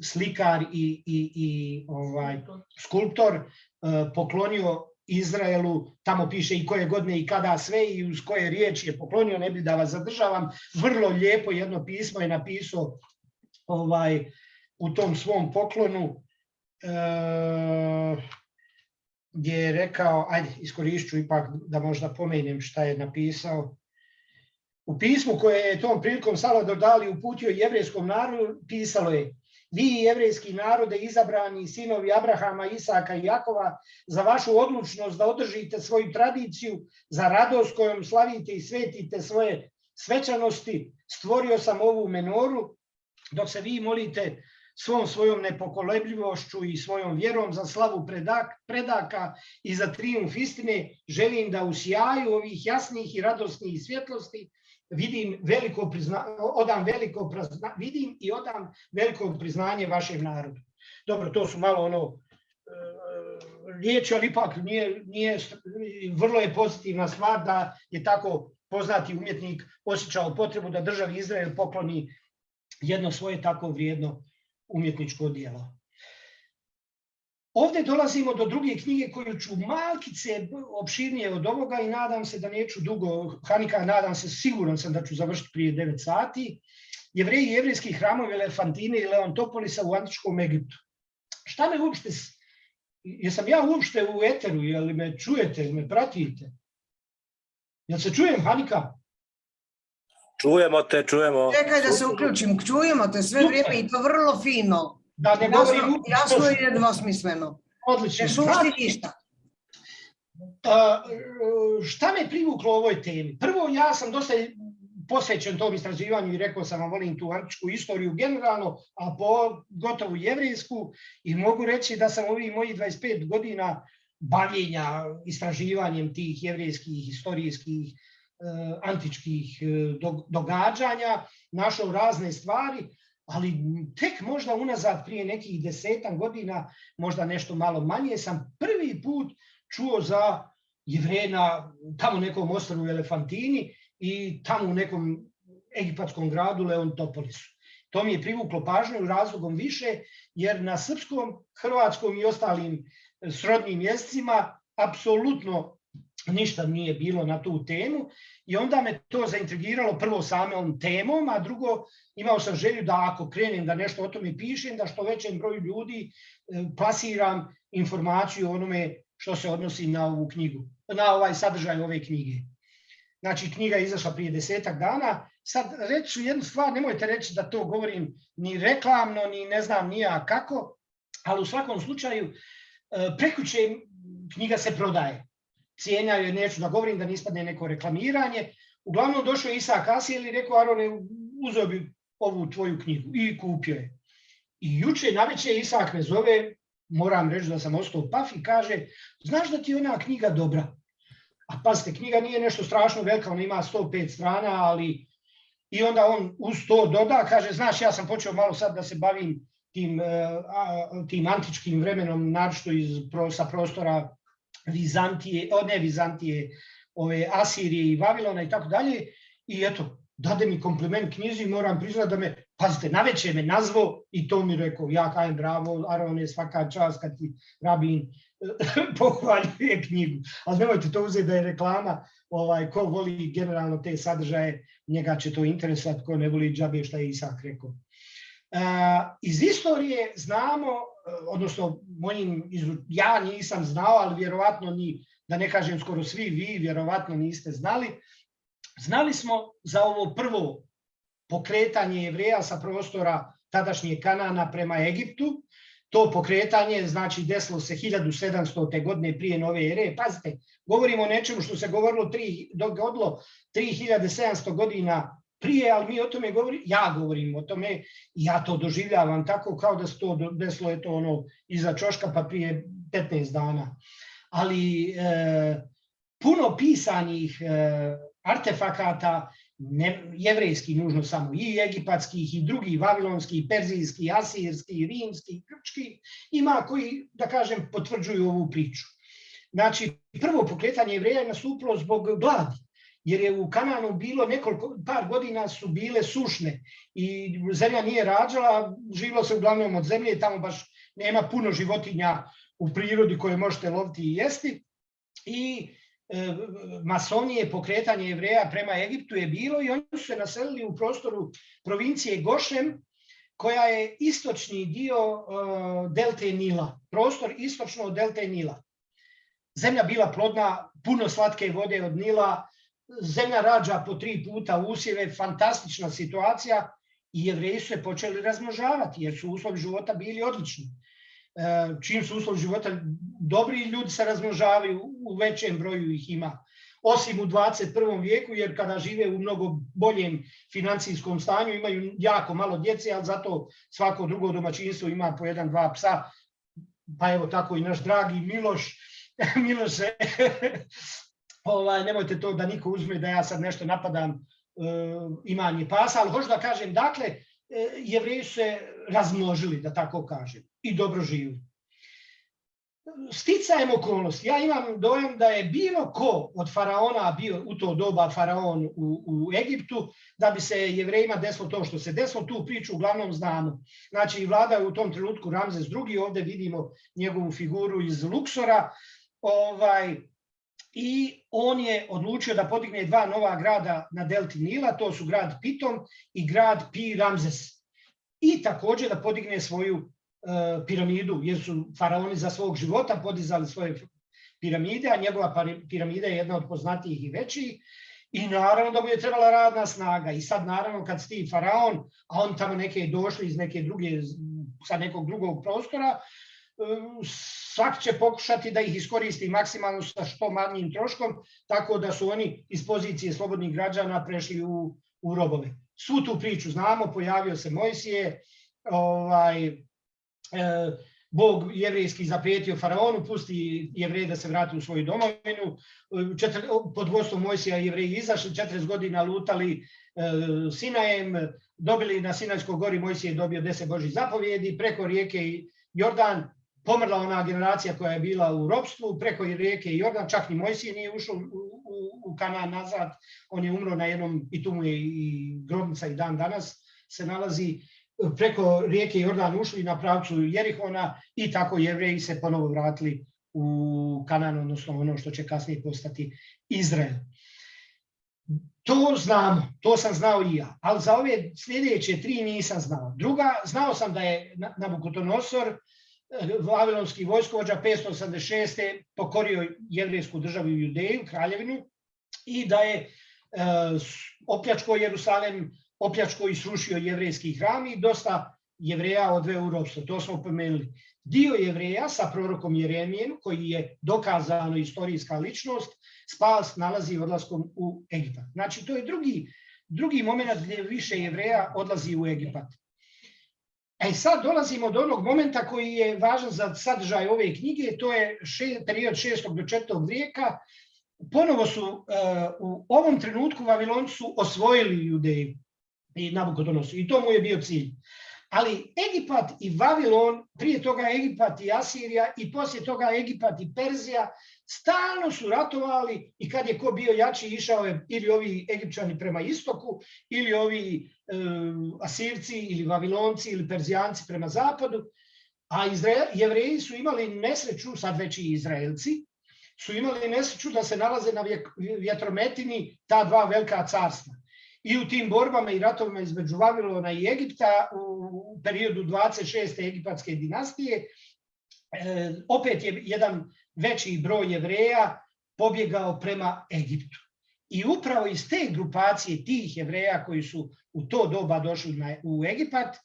[SPEAKER 1] slikar i skulptor, poklonio Izraelu, tamo piše i koje godine i kada sve i uz koje riječi je poklonio, ne bi da vas zadržavam, vrlo lijepo jedno pismo je napisao u tom svom poklonu, gdje je rekao, ajde, iskorišću ipak da možda pomenem šta je napisao. U pismu koje je tom prilikom Salvador Dali uputio jevrejskom narodu, pisalo je: vi jevrejski narode, izabrani sinovi Abrahama, Isaka i Jakova, za vašu odlučnost da održite svoju tradiciju, za radost kojom slavite i svetite svoje svečanosti, stvorio sam ovu menoru, dok se vi molite svojom nepokolebljivošću i svojom vjerom za slavu predaka i za trijumf istine, želim da u sjaju ovih jasnih i radosnih svjetlosti vidim i odam veliko priznanje vašem narodu. Dobro, to su malo riječi, ali ipak vrlo je pozitivna stvar da je tako poznati umjetnik osjećao potrebu da državi Izrael pokloni jedno svoje tako vrijedno umjetničko djelo. Ovdje dolazimo do druge knjige koju ću malkice opširnije od ovoga i nadam se da neću dugo, Hanika, nadam se, siguran sam da ću završiti prije 9 sati. Jevreji i jevrejski hramovi Elefantine i Leontopolisa u antičkom Egiptu. Šta me uopšte, jesam ja uopšte u eteru, jel me čujete, jel me pratite? Jel se čujem, Hanika?
[SPEAKER 2] Čujemo te, čujemo.
[SPEAKER 3] Čekaj da se uključim, čujemo te sve vrijeme i to vrlo fino.
[SPEAKER 1] Da ne govorim...
[SPEAKER 3] Jasno i nedvosmisleno.
[SPEAKER 1] Odlično.
[SPEAKER 3] Ne šušti ništa.
[SPEAKER 1] Šta me privuklo u ovoj temi? Prvo, ja sam dosta posvećen tom istraživanju i rekao sam vam, volim tu antičku istoriju generalno, a pogotovo jevrejsku, i mogu reći da sam ovih mojih 25 godina bavljenja istraživanjem tih jevrejskih, historijskih, antičkih događanja našao razne stvari, ali tek možda unazad prije nekih 10 godina, možda nešto malo manje, sam prvi put čuo za Jevreje na tamo nekom ostrvu Elefantini i tamo u nekom egipatskom gradu Leontopolisu. To mi je privuklo pažnju razlogom više, jer na srpskom, hrvatskom i ostalim srodnim jezicima apsolutno ništa nije bilo na tu temu i onda me to zaintrigiralo prvo samom temom, a drugo imao sam želju da ako krenem da nešto o tome pišem, da što većem broju ljudi plasiram informaciju o onome što se odnosi na ovu knjigu, na ovaj sadržaj ove knjige. Znači, knjiga je izašla prije 10 dana. Sad reću jednu stvar, nemojte reći da to govorim ni reklamno, ni ne znam ni ja kako, ali u svakom slučaju prekuće knjiga se prodaje. Cijena je, neću da govorim da ne ispadne neko reklamiranje. Uglavnom došao je Isak Asijel i rekao: Arone, uzeo bi ovu tvoju knjigu i kupio je. I juče navečer Isak me zove, moram reći da sam ostao paf, i kaže: znaš da ti je ona knjiga dobra? A pazite, knjiga nije nešto strašno velika, ona ima 105 strana, ali i onda on uz to doda, kaže: znaš, ja sam počeo malo sad da se bavim tim antičkim vremenom, naročito sa prostora Vizantije, ne Vizantije, Asirije i Vavilona i tako dalje. I eto, dade mi kompliment knjizi, moram priznati da me, pazite, naveče me nazvao i to mi rekao, ja kajem bravo, Arone, svaka čast kad ti rabin pohvaljuje knjigu. Ali nemojte to uzeti da je reklama, ko voli generalno te sadržaje, njega će to interesati, ko ne voli džabe šta je Isak rekao. Iz istorije znamo, odnosno ja nisam znao, ali vjerovatno da ne kažem skoro svi vi, vjerovatno niste znali. Znali smo za ovo prvo pokretanje Jevreja sa prostora tadašnje Kanana prema Egiptu. To pokretanje znači desilo se 1700. godine prije nove ere. Pazite, govorimo o nečemu što se dogodilo 3700 godina prije, ali mi o tome ja govorim o tome i ja to doživljavam tako kao da se to desilo iza ćoška pa prije 15 dana. Ali puno pisanih artefakata, jevrejskih nužno samo, i egipatskih, i drugih, vavilonskih, perzijskih, asirskih, rimskih, grčkih, ima koji, da kažem, potvrđuju ovu priču. Znači, prvo pokretanje Jevreja je nastupilo zbog gladi, jer je u Kananu bilo par godina su bile sušne i zemlja nije rađala, živilo se uglavnom od zemlje, tamo baš nema puno životinja u prirodi koje možete loviti i jesti. I masonije, pokretanje Jevreja prema Egiptu je bilo i oni su se naselili u prostoru provincije Gošem, koja je istočni dio delte Nila, prostor istočno od delte Nila. Zemlja bila plodna, puno slatke vode od Nila, zemlja rađa po 3 puta usjeve, fantastična situacija i Jevreji su se počeli razmnožavati jer su uslovi života bili odlični. Čim su uslovi života dobri, ljudi se razmnožavaju, u većem broju ih ima. Osim u 21. vijeku, jer kada žive u mnogo boljem financijskom stanju, imaju jako malo djece, ali zato svako drugo domaćinstvo ima po 1-2 psa. Pa evo tako i naš dragi Miloše, nemojte to da niko uzme da ja sad nešto napadam imanje pasa, ali hoću da kažem, dakle, Jevreji su se razmnožili, da tako kažem, i dobro živi. Sticajem okolnosti, ja imam dojam da je bilo ko od faraona bio u to doba faraon u Egiptu, da bi se Jevrejima desilo to što se desilo, tu priču uglavnom znamo. Znači, vlada je u tom trenutku Ramzes II, ovdje vidimo njegovu figuru iz Luksora, i on je odlučio da podigne 2 nova grada na delti Nila, to su grad Pitom i grad Pi Ramzes. I također da podigne svoju piramidu, jer su faraoni za svog života podizali svoje piramide, a njegova piramida je jedna od poznatijih i većih. I naravno da mu je trebala radna snaga. I sad naravno kad si ti faraon, a on tamo neke došli iz sa nekog drugog prostora, svak će pokušati da ih iskoristi maksimalno sa što manjim troškom, tako da su oni iz pozicije slobodnih građana prešli u robove. Svu tu priču znamo, pojavio se Mojsije, Bog jevrejski zaprijetio faraonu, pusti Jevreje da se vrati u svoju domovinu. Pod vodstvom Mojsija Jevreji izašli, 40 godina lutali Sinajem, dobili na Sinajskoj gori, Mojsije je dobio 10 Božjih zapovjedi, preko rijeke Jordan, pomrla ona generacija koja je bila u ropstvu, preko rijeke Jordan, čak ni Mojsije nije ušao u Kanaan nazad, on je umro na jednom, i tu mu je i grobnica i dan danas se nalazi, preko rijeke Jordan ušli na pravcu Jerihona i tako Jevreji se ponovo vratili u Kanaan, odnosno ono što će kasnije postati Izrael. To znamo, to sam znao i ja, ali za ove sljedeće 3 nisam znao. Znao sam da je Nabukodonosor, vavilonski vojskovođa 586. pokorio jevrejsku državu i Judeju, kraljevinu, i da je opljačkao Jerusalem, opljačkao i srušio jevrejski hram i dosta Jevreja odveo u ropstvo. To smo pomenuli. Dio Jevreja sa prorokom Jeremijem, koji je dokazano istorijska ličnost, spas nalazi odlaskom u Egipat. Znači, to je drugi moment gdje više Jevreja odlazi u Egipat. Sad dolazimo do onog momenta koji je važan za sadržaj ove knjige, to je period 6. do 4. vijeka. Ponovo su u ovom trenutku Vavilonci su osvojili Judeju i Nabukodonosor, i to mu je bio cilj. Ali Egipat i Vavilon, prije toga Egipat i Asirija i poslije toga Egipat i Perzija, stalno su ratovali i kad je ko bio jači išao je ili ovi Egipćani prema istoku, ili ovi Asirci ili Vavilonci ili Perzijanci prema zapadu, a Jevreji su imali nesreću, sad već i Izraelci, su imali nesreću da se nalaze na vjetrometini ta dva velika carstva. I u tim borbama i ratovima između Vavilona i Egipta u periodu 26. egipatske dinastije opet je jedan veći broj Jevreja pobjegao prema Egiptu. I upravo iz te grupacije tih Jevreja koji su u to doba došli u Egipat,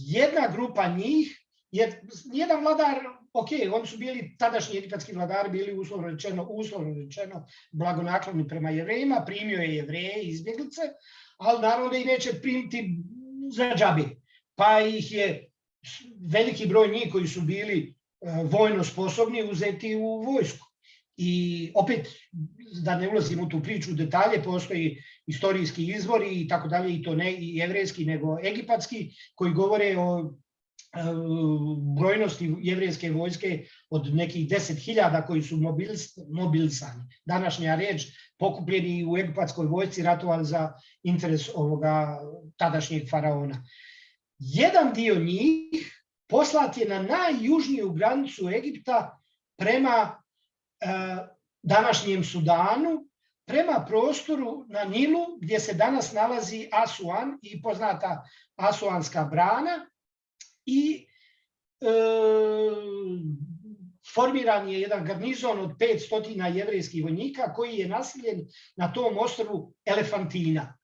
[SPEAKER 1] jedna grupa njih, jer jedan vladar, ok, oni su bili, tadašnji egipatski vladari bili uslovno rečeno blagonakloni prema Jevrejima, primio je Jevreje, izbjeglice, ali naravno da ih neće primiti za džabe. Pa ih je veliki broj njih koji su bili vojno sposobni uzeti u vojsku. I opet, da ne ulazim u tu priču u detalje, postoji istorijski izvori i tako dalje, i to ne i jevrejski nego egipatski, koji govore o brojnosti jevrejske vojske od nekih 10.000 koji su mobilisani. Današnja riječ, pokupljeni u egipatskoj vojsci, ratovali za interes ovoga tadašnjeg faraona. Jedan dio njih poslat je na najjužniju granicu Egipta prema današnjem Sudanu, prema prostoru na Nilu gdje se danas nalazi Asuan i poznata Asuanska brana, i formiran je jedan garnizon od 500 jevrejskih vojnika koji je naseljen na tom ostrvu Elefantina.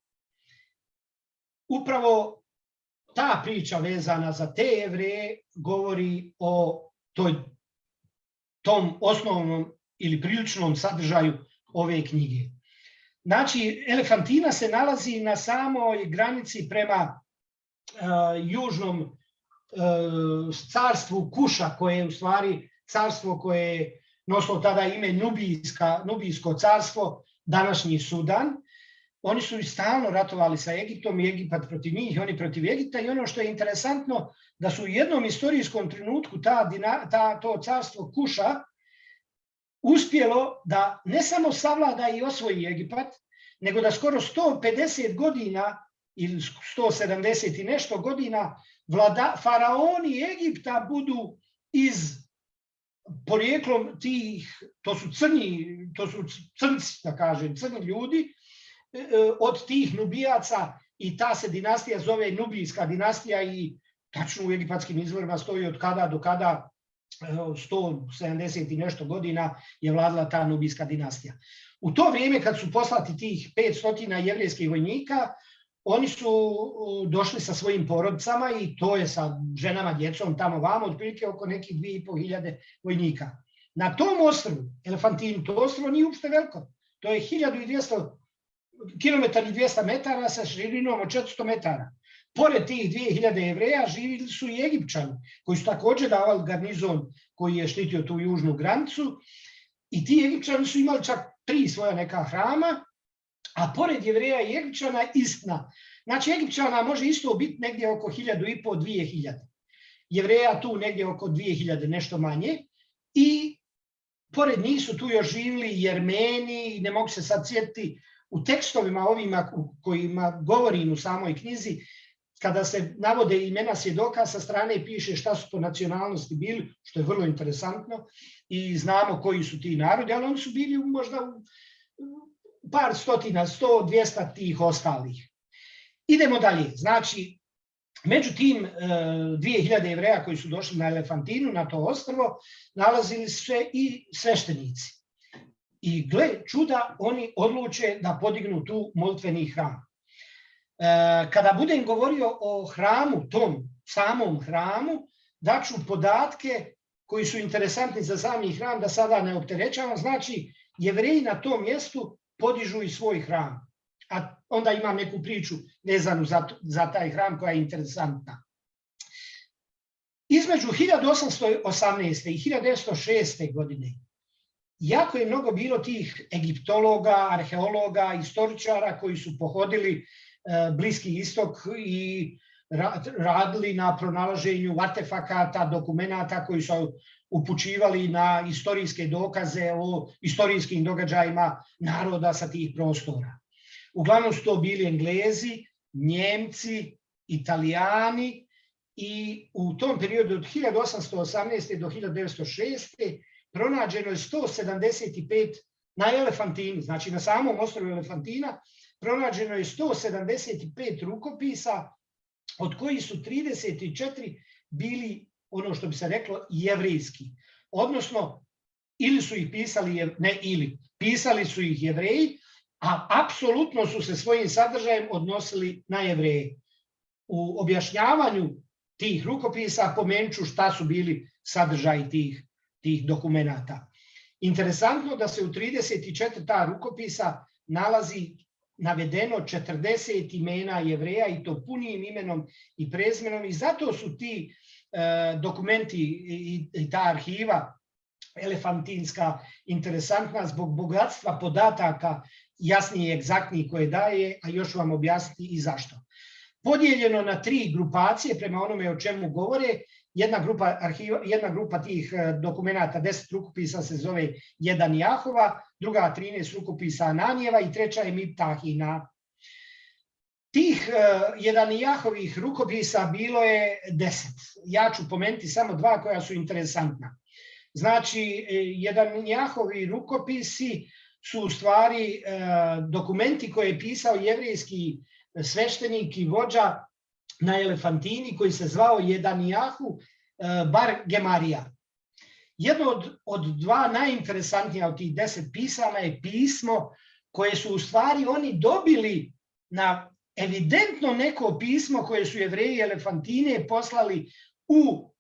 [SPEAKER 1] Upravo ta priča vezana za te Jevreje govori o tom osnovnom ili priličnom sadržaju ove knjige. Znači, Elefantina se nalazi na samoj granici prema južnom carstvu Kuša, koje je u stvari carstvo koje je nosilo tada ime Nubijsko carstvo, današnji Sudan. Oni su i stalno ratovali sa Egiptom i Egipat protiv njih, oni protiv Egipta, i ono što je interesantno da su u jednom istorijskom trenutku to carstvo Kuša uspjelo da ne samo savlada i osvoji Egipat, nego da skoro 150 godina ili 170 i nešto godina faraoni Egipta budu iz porijeklom tih, to su crnci, da kažem, crni ljudi, od tih Nubijaca, i ta se dinastija zove Nubijska dinastija i tačno u egipatskim izvorima stoji od kada do kada, 170 i nešto godina je vladala ta Nubijska dinastija. U to vrijeme kad su poslati tih 500 jevrejskih vojnika, oni su došli sa svojim porodicama i to je sa ženama, djecom tamo vamo, otprilike oko nekih 2500 vojnika. Na tom ostrvu, Elefantinu, to ostrvo nije uopšte veliko. To je 1200 km i 200 metara sa širinom od 400 metara. Pored tih 2000 Jevreja živjeli su i Egipćani, koji su također davali garnizon koji je štitio tu južnu granicu, i ti Egipćani su imali čak 3 svoja neka hrama, a pored Jevreja i Egipćana istina. Znači, Egipćana može isto biti negdje oko 1500-2000. Jevreja tu negdje oko 2000, nešto manje. I pored njih su tu još živjeli Jermeni, ne mogu se sad sjetiti, u tekstovima ovima kojima govorim u samoj knjizi, kada se navode imena svjedoka, sa strane piše šta su po nacionalnosti bili, što je vrlo interesantno, i znamo koji su ti narodi, ali oni su bili možda par stotina, 100, 200 tih ostalih. Idemo dalje. Znači, među tim 2000 Jevreja koji su došli na Elefantinu, na to ostrvo, nalazili se i sveštenici. I gle čuda, oni odluče da podignu tu molitveni hram. Kada budem govorio o hramu, tom samom hramu, daću podatke koji su interesantni za sami hram, da sada ne opterećavam. Znači, Jevreji na tom mjestu podižu i svoj hram. A onda imam neku priču vezanu za taj hram koja je interesantna. Između 1818. i 1906. godine jako je mnogo bilo tih egiptologa, arheologa, istoričara koji su pohodili Bliski istok i radili na pronalaženju artefakata, dokumenata koji su upućivali na istorijske dokaze o istorijskim događajima naroda sa tih prostora. Uglavnom su to bili Englezi, Njemci, Italijani i u tom periodu od 1818. do 1906. pronađeno je 175 na Elefantini, znači na samom ostrvu Elefantina, pronađeno je 175 rukopisa, od kojih su 34 bili, ono što bi se reklo, jevrejski. Odnosno, ili su ih pisali, pisali su ih Jevreji, a apsolutno su se svojim sadržajem odnosili na Jevreje. U objašnjavanju tih rukopisa pomenut ću šta su bili sadržaji tih dokumenata. Interesantno da se u 34 ta rukopisa nalazi navedeno 40 imena Jevreja i to punim imenom i prezimenom i zato su ti dokumenti i ta arhiva elefantinska interesantna zbog bogatstva podataka jasnije i egzaktnijih koje daje, a još ću vam objasniti i zašto. Podijeljeno na 3 grupacije prema onome o čemu govore. Jedna grupa tih dokumenata, 10 rukopisa se zove Jedan Jahova, druga 13 rukopisa Ananijeva i treća je Miptahina. Tih Jedan Jahovih rukopisa bilo je 10. Ja ću pomenuti samo 2 koja su interesantna. Znači, Jedan Jahovi rukopisi su u stvari dokumenti koje je pisao jevrejski sveštenik i vođa na Elefantini koji se zvao Jedanijahu bar Gemarija. Jedno od 2 najinteresantnija od tih 10 pisama je pismo koje su u stvari oni dobili na evidentno neko pismo koje su Jevreji Elefantine poslali u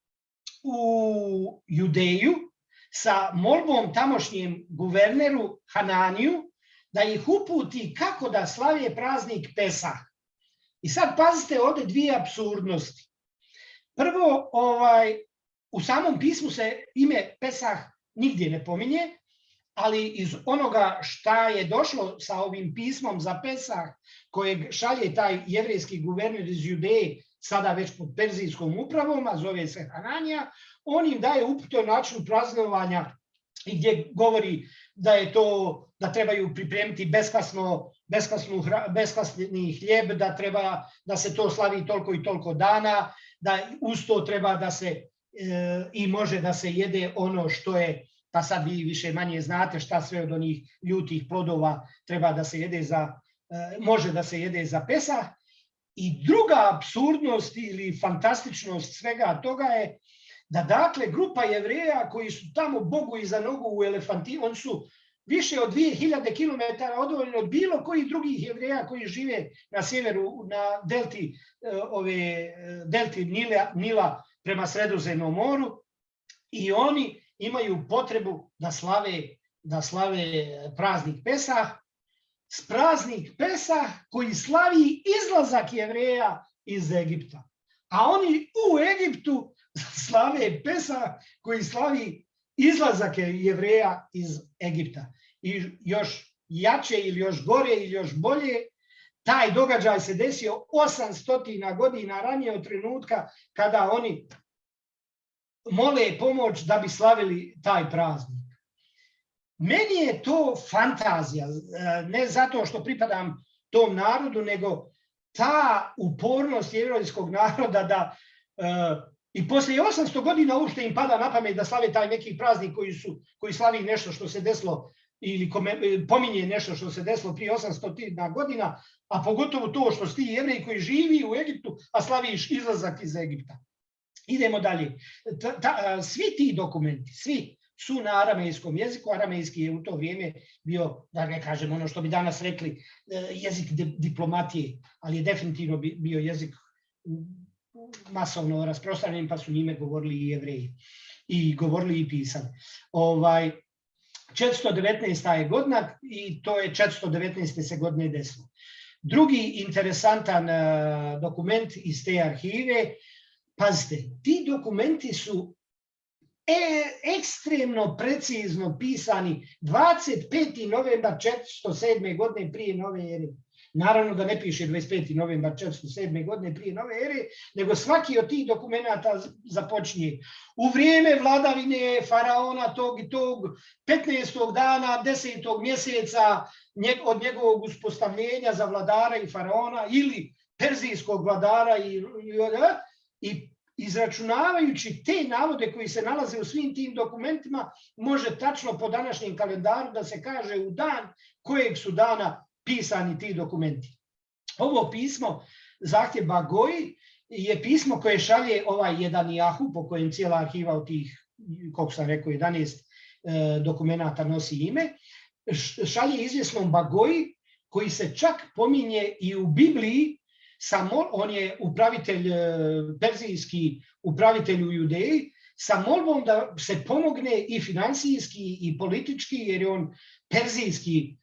[SPEAKER 1] Judeju sa molbom tamošnjem guverneru Hananiju da ih uputi kako da slave praznik Pesah. I sad pazite ovdje 2 apsurdnosti. Prvo, u samom pismu se ime Pesah nigdje ne pominje, ali iz onoga šta je došlo sa ovim pismom za Pesah, kojeg šalje taj jevrejski guverner iz Judeje, sada već pod perzijskom upravom, a zove se Hananija, on im daje upute o načinu praznovanja i gdje govori da trebaju pripremiti beskvasni hljeb, da se to slavi toliko i toliko dana, da uz to treba da se i može da se jede ono što je, pa sad vi više manje znate šta sve od onih ljutih plodova treba da se jede može da se jede za Pesah. I druga apsurdnost ili fantastičnost svega toga je da dakle grupa Jevreja koji su tamo Bogu iza nogu u Elefantini, oni su više od 2000 km odvojeni od bilo kojih drugih Jevreja koji žive na sjeveru, na delti Nila prema Sredozemnom moru i oni imaju potrebu da slave praznik Pesah, praznik Pesah koji slavi izlazak Jevreja iz Egipta. A oni u Egiptu slave Pesah koji slavi izlazak Jevreja iz Egipta. I još jače ili još gore ili još bolje, taj događaj se desio 800 godina ranije od trenutka kada oni mole pomoć da bi slavili taj praznik. Meni je to fantazija, ne zato što pripadam tom narodu, nego ta upornost jevrejskog naroda da i poslije 800 godina uopšte im pada na pamet da slave taj neki praznik koji slavi nešto što se desilo ili pominje nešto što se desilo prije 800 godina, a pogotovo to što si ti Jevrej koji živi u Egiptu, a slaviš izlazak iz Egipta. Idemo dalje. Svi ti dokumenti, svi su na aramejskom jeziku. Aramejski je u to vrijeme bio, da ne kažem ono što bi danas rekli, jezik diplomatije, ali je definitivno bio jezik masovno rasprostranjen, pa su njime govorili i Jevreji. I govorili i pisali. 419. je godina i to je 419. se godine desilo. Drugi interesantan dokument iz te arhive, pazite, ti dokumenti su ekstremno precizno pisani 25. novembar 407. godine prije nove ere. Naravno da ne piše 25. novembar 407. godine prije nove ere, nego svaki od tih dokumenata započinje u vrijeme vladavine faraona tog i tog 15. dana 10. mjeseca od njegovog uspostavljenja za vladara i faraona ili perzijskog vladara i izračunavajući te navode koji se nalaze u svim tim dokumentima, može tačno po današnjem kalendaru da se kaže u dan kojeg su dana pisani ti dokumenti. Ovo pismo, zahtjev Bagoji, je pismo koje šalje ovaj jedan Jahu, po kojem cijela arhiva od tih, koliko sam rekao, 11 dokumenata nosi ime, šalje izvjesnom Bagoji, koji se čak pominje i u Bibliji. On je upravitelj, perzijski upravitelj u Judeji, sa molbom da se pomogne i finansijski i politički, jer je on perzijski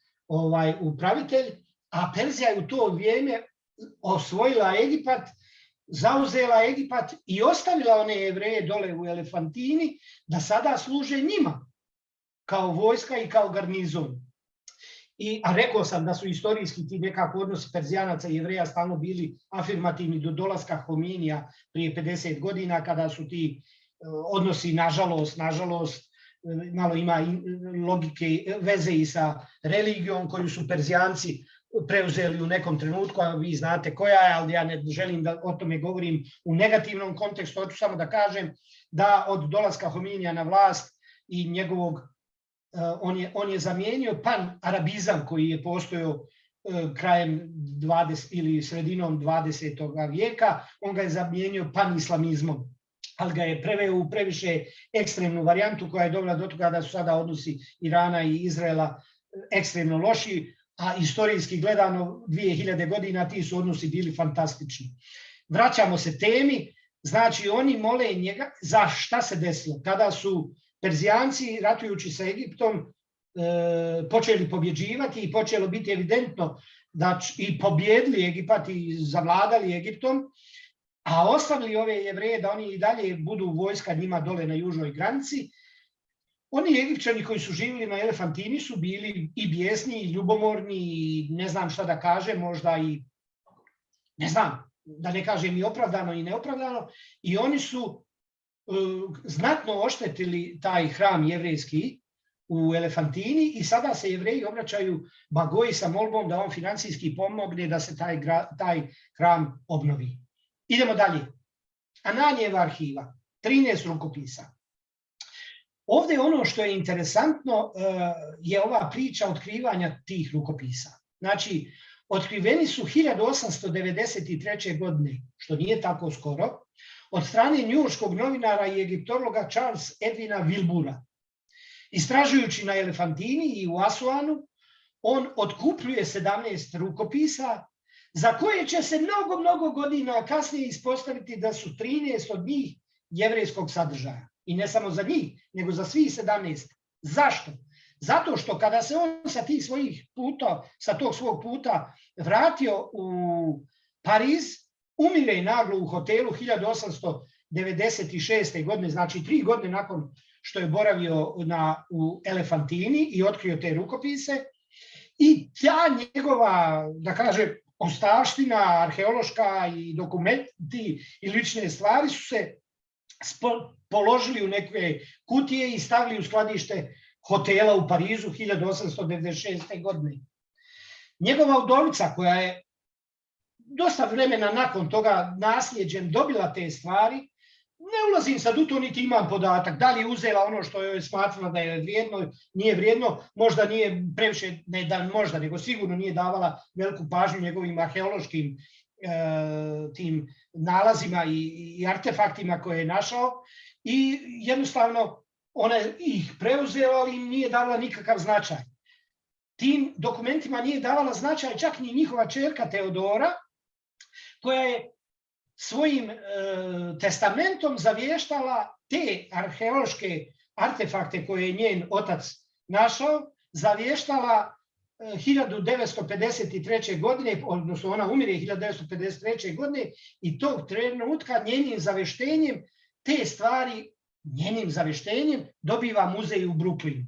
[SPEAKER 1] upravitelj, a Perzija je u to vrijeme osvojila Egipat, zauzela Egipat i ostavila one Jevreje dole u Elefantini da sada služe njima kao vojska i kao garnizon. A rekao sam da su istorijski ti nekako odnosi Perzijanaca i Jevreja stalno bili afirmativni do dolaska Hominija prije 50 godina, kada su ti odnosi, nažalost, malo ima logike, veze i sa religijom koju su Perzijanci preuzeli u nekom trenutku, a vi znate koja je, ali ja ne želim da o tome govorim u negativnom kontekstu. Hoću samo da kažem da od dolaska Hominija na vlast i njegovog on je zamijenio pan-arabizam koji je postojao krajem 20 ili sredinom 20. vijeka, on ga je zamijenio pan-islamizmom, ali ga je preveo u previše ekstremnu varijantu koja je dovela do toga da su sada odnosi Irana i Izraela ekstremno loši, a istorijski gledano 2000 godina ti su odnosi bili fantastični. Vraćamo se temi, znači oni mole njega za šta se desilo kada su Perzijanci, ratujući sa Egiptom, počeli pobjeđivati i počelo biti evidentno da i pobjedili Egipat i zavladali Egiptom, a ostavili ove Jevreje da oni i dalje budu vojska njima dole na južnoj granici. Oni Egipćani koji su živjeli na Elefantini su bili i bijesni, i ljubomorni, i ne znam šta da kažem, možda i, ne znam, da ne kažem i opravdano i neopravdano, i oni su znatno oštetili taj hram jevrejski u Elefantini i sada se Jevreji obraćaju Bagoji sa molbom da on financijski pomogne da se taj hram obnovi. Idemo dalje. Ananijeva arhiva, 13 rukopisa. Ovdje ono što je interesantno je ova priča otkrivanja tih rukopisa. Znači, otkriveni su 1893. godine, što nije tako skoro, od strane njujorškog novinara i egiptologa Charles Edwina Wilbura. Istražujući na Elefantini i u Asuanu, on otkupljuje 17 rukopisa za koje će se mnogo godina kasnije ispostaviti da su 13 od njih jevrejskog sadržaja. I ne samo za njih, nego za svih 17. Zašto? Zato što kada se on sa tog svog puta vratio u Pariz, umire naglo u hotelu 1896. godine, znači 3 godine nakon što je boravio u Elefantini i otkrio te rukopise. I ta njegova, da kažem, ostavština arheološka i dokumenti i lične stvari su se položili u neke kutije i stavili u skladište hotela u Parizu 1896. godine. Njegova udovica, koja je dosta vremena nakon toga nasljeđem dobila te stvari, ne ulazim sad u to, niti imam podatak da li je uzela ono što je smatrala da je vrijedno, nije vrijedno, možda nije previše, ne da možda, nego sigurno nije davala veliku pažnju njegovim arheološkim tim nalazima i artefaktima koje je našao i jednostavno ona ih preuzela, ali im nije davala nikakav značaj. Tim dokumentima nije davala značaj čak ni njihova ćerka Teodora, koja je svojim testamentom zavještala te arheološke artefakte koje je njen otac našao, zavještala 1953. godine, odnosno ona umire 1953. godine i tog trenutka njenim zavještenjem te stvari, njenim zavještenjem dobiva muzej u Brooklynu.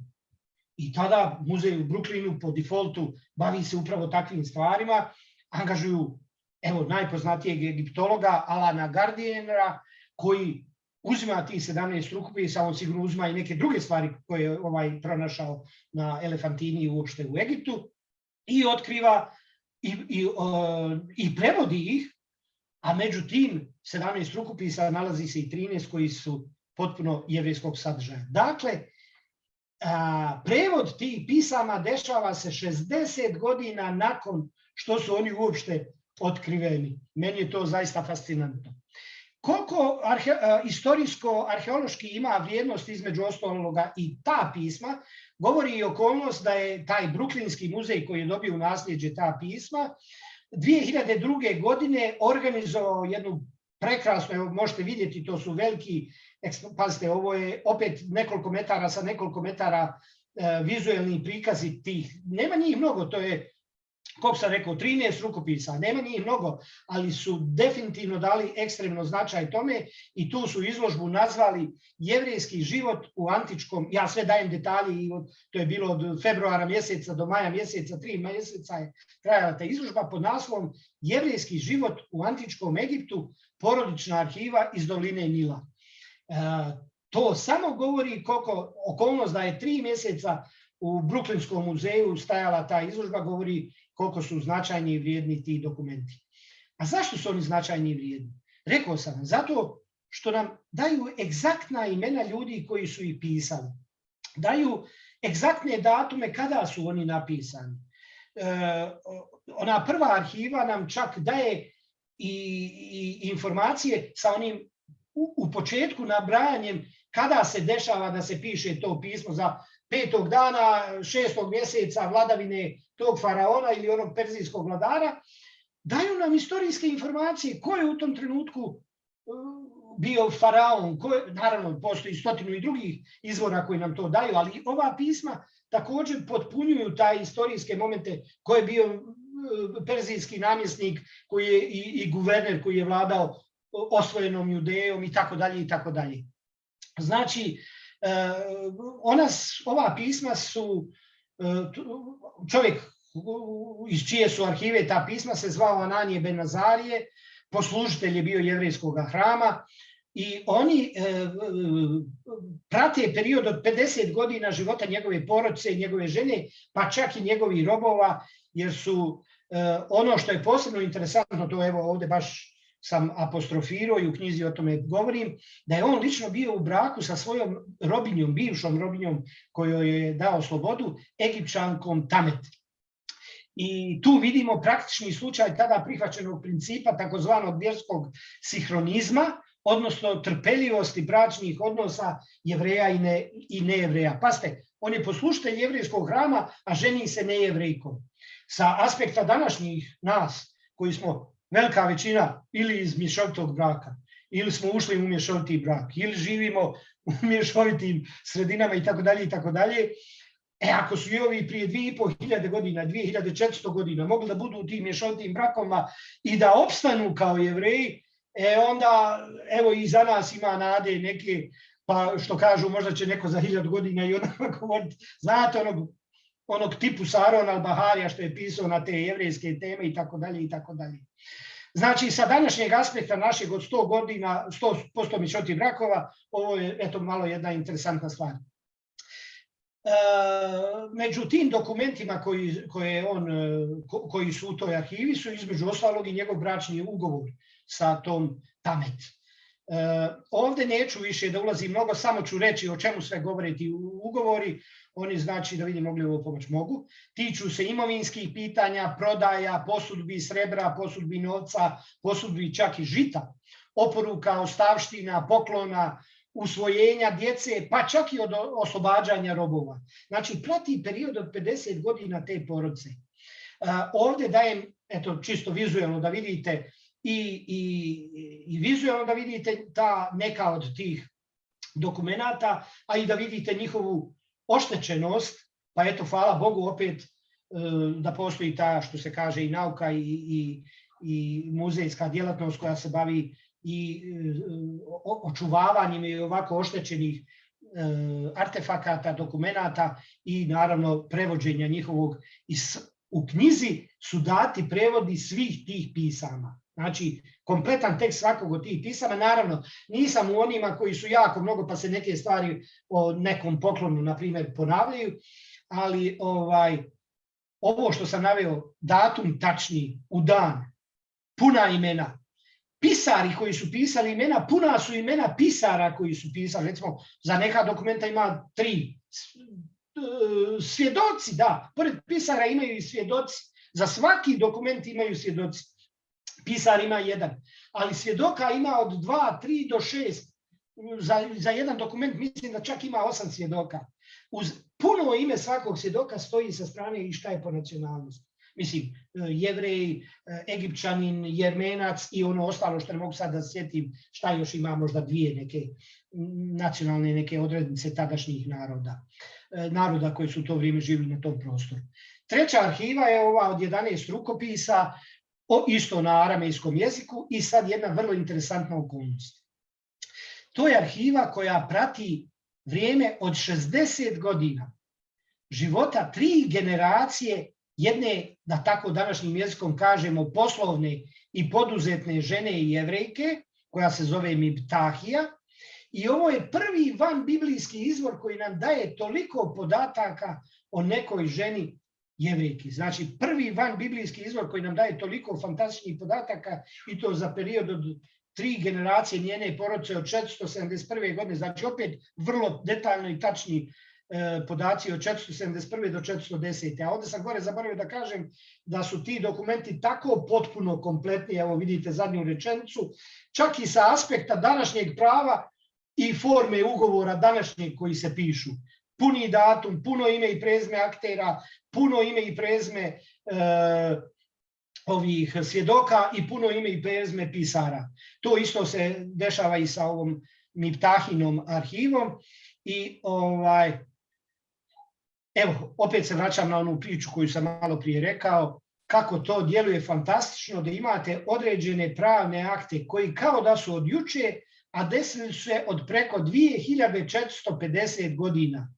[SPEAKER 1] I tada muzej u Brooklynu po defaultu bavi se upravo takvim stvarima angažuju, evo, najpoznatijeg egiptologa Alana Gardienera, koji uzima tih 17 rukopisa, on sigurno uzima i neke druge stvari koje je pronašao na Elefantini i uopšte u Egiptu, i otkriva i prevodi ih, a među tim 17 rukopisa nalazi se i 13 koji su potpuno jevrejskog sadržaja. Dakle, prevod tih pisama dešava se 60 godina nakon što su oni uopšte otkriveni. Meni je to zaista fascinantno. Koliko istorijsko-arheološki ima vrijednost između ostaloga i ta pisma, govori i okolnost da je taj Bruklinski muzej koji je dobio u nasljeđe ta pisma 2002. godine organizovao jednu prekrasnu, evo možete vidjeti, to su veliki, pazite, ovo je opet nekoliko metara sa nekoliko metara vizuelni prikazi tih, nema njih mnogo, to je, kako sam rekao, 13 rukopisa, nema njih mnogo, ali su definitivno dali ekstremno značaj tome i tu su izložbu nazvali Jevrejski život u antičkom, ja sve dajem detalje, to je bilo od februara mjeseca do maja mjeseca, 3 mjeseca je trajala ta izložba pod naslovom Jevrejski život u antičkom Egiptu, porodična arhiva iz doline Nila. To samo govori koliko okolnost da je 3 mjeseca u Bruklinskom muzeju stajala ta izložba, govori koliko su značajni i vrijedni ti dokumenti. A zašto su oni značajni i vrijedni? Rekao sam vam, zato što nam daju egzaktna imena ljudi koji su ih pisali. Daju egzaktne datume kada su oni napisani. Ona prva arhiva nam čak daje i informacije sa onim u početku nabrajanjem kada se dešava da se piše to pismo za 5. dana 6. mjeseca vladavine tog faraona ili onog perzijskog vladara, daju nam istorijske informacije ko je u tom trenutku bio faraon, naravno postoji 100 i drugih izvora koji nam to daju, ali ova pisma također potpunjuju taj istorijske momente ko je bio perzijski namjesnik, koji je i guverner koji je vladao osvojenom Judejom i tako dalje i tako dalje. Znači, ova pisma su, čovjek iz čije su arhive ta pisma se zvao Ananije ben Azarije, poslužitelj je bio jevrejskog hrama i oni prate period od 50 godina života njegove porodice, njegove žene, pa čak i njegovih robova, jer su ono što je posebno interesantno, to evo ovdje baš sam apostrofirao i u knjizi o tome govorim, da je on lično bio u braku sa svojom robinjom, bivšom robinjom kojoj je dao slobodu, Egipćankom Tamet. I tu vidimo praktični slučaj tada prihvaćenog principa takozvanog vjerskog sinhronizma, odnosno trpeljivosti bračnih odnosa Jevreja i nejevreja. Pazite, on je poslušatelj jevrejskog hrama, a ženi se nejevrejkom. Sa aspekta današnjih nas, koji smo velika većina ili iz mješovitog braka, ili smo ušli u mješoviti brak, ili živimo u mješovitim sredinama i tako dalje, ako su i ovi prije 2500 godina, 2400 godina mogli da budu u tim mješovitim brakovima i da opstanu kao Jevreji, onda evo i za nas ima nade neke, pa što kažu možda će neko za 1000 godina i onako govoriti, znate onog tipu Saron al-Baharija što je pisao na te jevrejske teme i tako dalje. Znači, sa današnjeg aspekta našeg od 100 godina, 100% mješovitih brakova, ovo je eto malo jedna interesantna stvar. Među tim dokumentima koji su u toj arhivi su između ostalog i njegov bračni ugovor sa tom Tamet. Ovdje neću više da ulazim mnogo, samo ću reći o čemu sve govore ti ugovori. Oni, znači, da vidim mogli ovo pomoći, mogu. Tiču se imovinskih pitanja, prodaja, posudbi srebra, posudbi novca, posudbi čak i žita, oporuka, ostavština, poklona, usvojenja djece, pa čak i od oslobađanja robova. Znači, prati period od 50 godina te porodice. Ovdje dajem, eto, čisto vizualno da vidite i vizualno da vidite ta neka od tih dokumenata, a i da vidite njihovu oštećenost, pa eto, hvala Bogu opet da postoji ta, što se kaže, i nauka i muzejska djelatnost koja se bavi i očuvavanjem i ovako oštećenih artefakata, dokumenata i naravno prevođenja njihovog u knjizi su dati prevodi svih tih pisama. Znači, kompletan tekst svakog od tih pisama. Naravno, nisam u onima koji su jako mnogo, pa se neke stvari o nekom poklonu, na primjer, ponavljaju, ali ovo što sam naveo, datum tačni, u dan, puna imena, pisari koji su pisali imena, puna su imena pisara koji su pisali. Recimo, za neka dokumenta ima 3. Svjedoci, da, pored pisara imaju i svjedoci. Za svaki dokument imaju svjedoci. Pisar ima 1, ali svjedoka ima od 2, 3 do 6. Za jedan dokument mislim da čak ima 8 svjedoka. Uz puno ime svakog svjedoka stoji sa strane i šta je po nacionalnosti. Mislim, Jevrej, Egipćanin, Jermenac i ono ostalo što ne mogu sad da sjetim šta još ima, možda 2 neke nacionalne neke odrednice tadašnjih naroda koji su u to vrijeme živjeli na tom prostoru. Treća arhiva je ova od 11 rukopisa, isto na aramejskom jeziku i sad jedna vrlo interesantna okolnost. To je arhiva koja prati vrijeme od 60 godina života 3 generacije jedne, da tako današnjim jezikom kažemo, poslovne i poduzetne žene i Jevrejke, koja se zove Miptahija. I ovo je prvi vanbiblijski izvor koji nam daje toliko podataka o nekoj ženi Jevrejki. Znači, prvi vanbiblijski izvor koji nam daje toliko fantastičnih podataka i to za period od 3 generacije njene porodice od 471. godine. Znači, opet vrlo detaljno i tačni podaci od 471. do 410. A ovdje sam gore zaboravio da kažem da su ti dokumenti tako potpuno kompletni, evo vidite zadnju rečenicu, čak i sa aspekta današnjeg prava i forme ugovora današnjeg koji se pišu. Puni datum, puno ime i prezme aktera, puno ime i prezme ovih svjedoka i puno ime i prezme pisara. To isto se dešava i sa ovom Miptahinom arhivom i evo, opet se vraćam na onu priču koju sam malo prije rekao, kako to djeluje fantastično da imate određene pravne akte koji kao da su od juče, a desili su se od preko 2450 godina.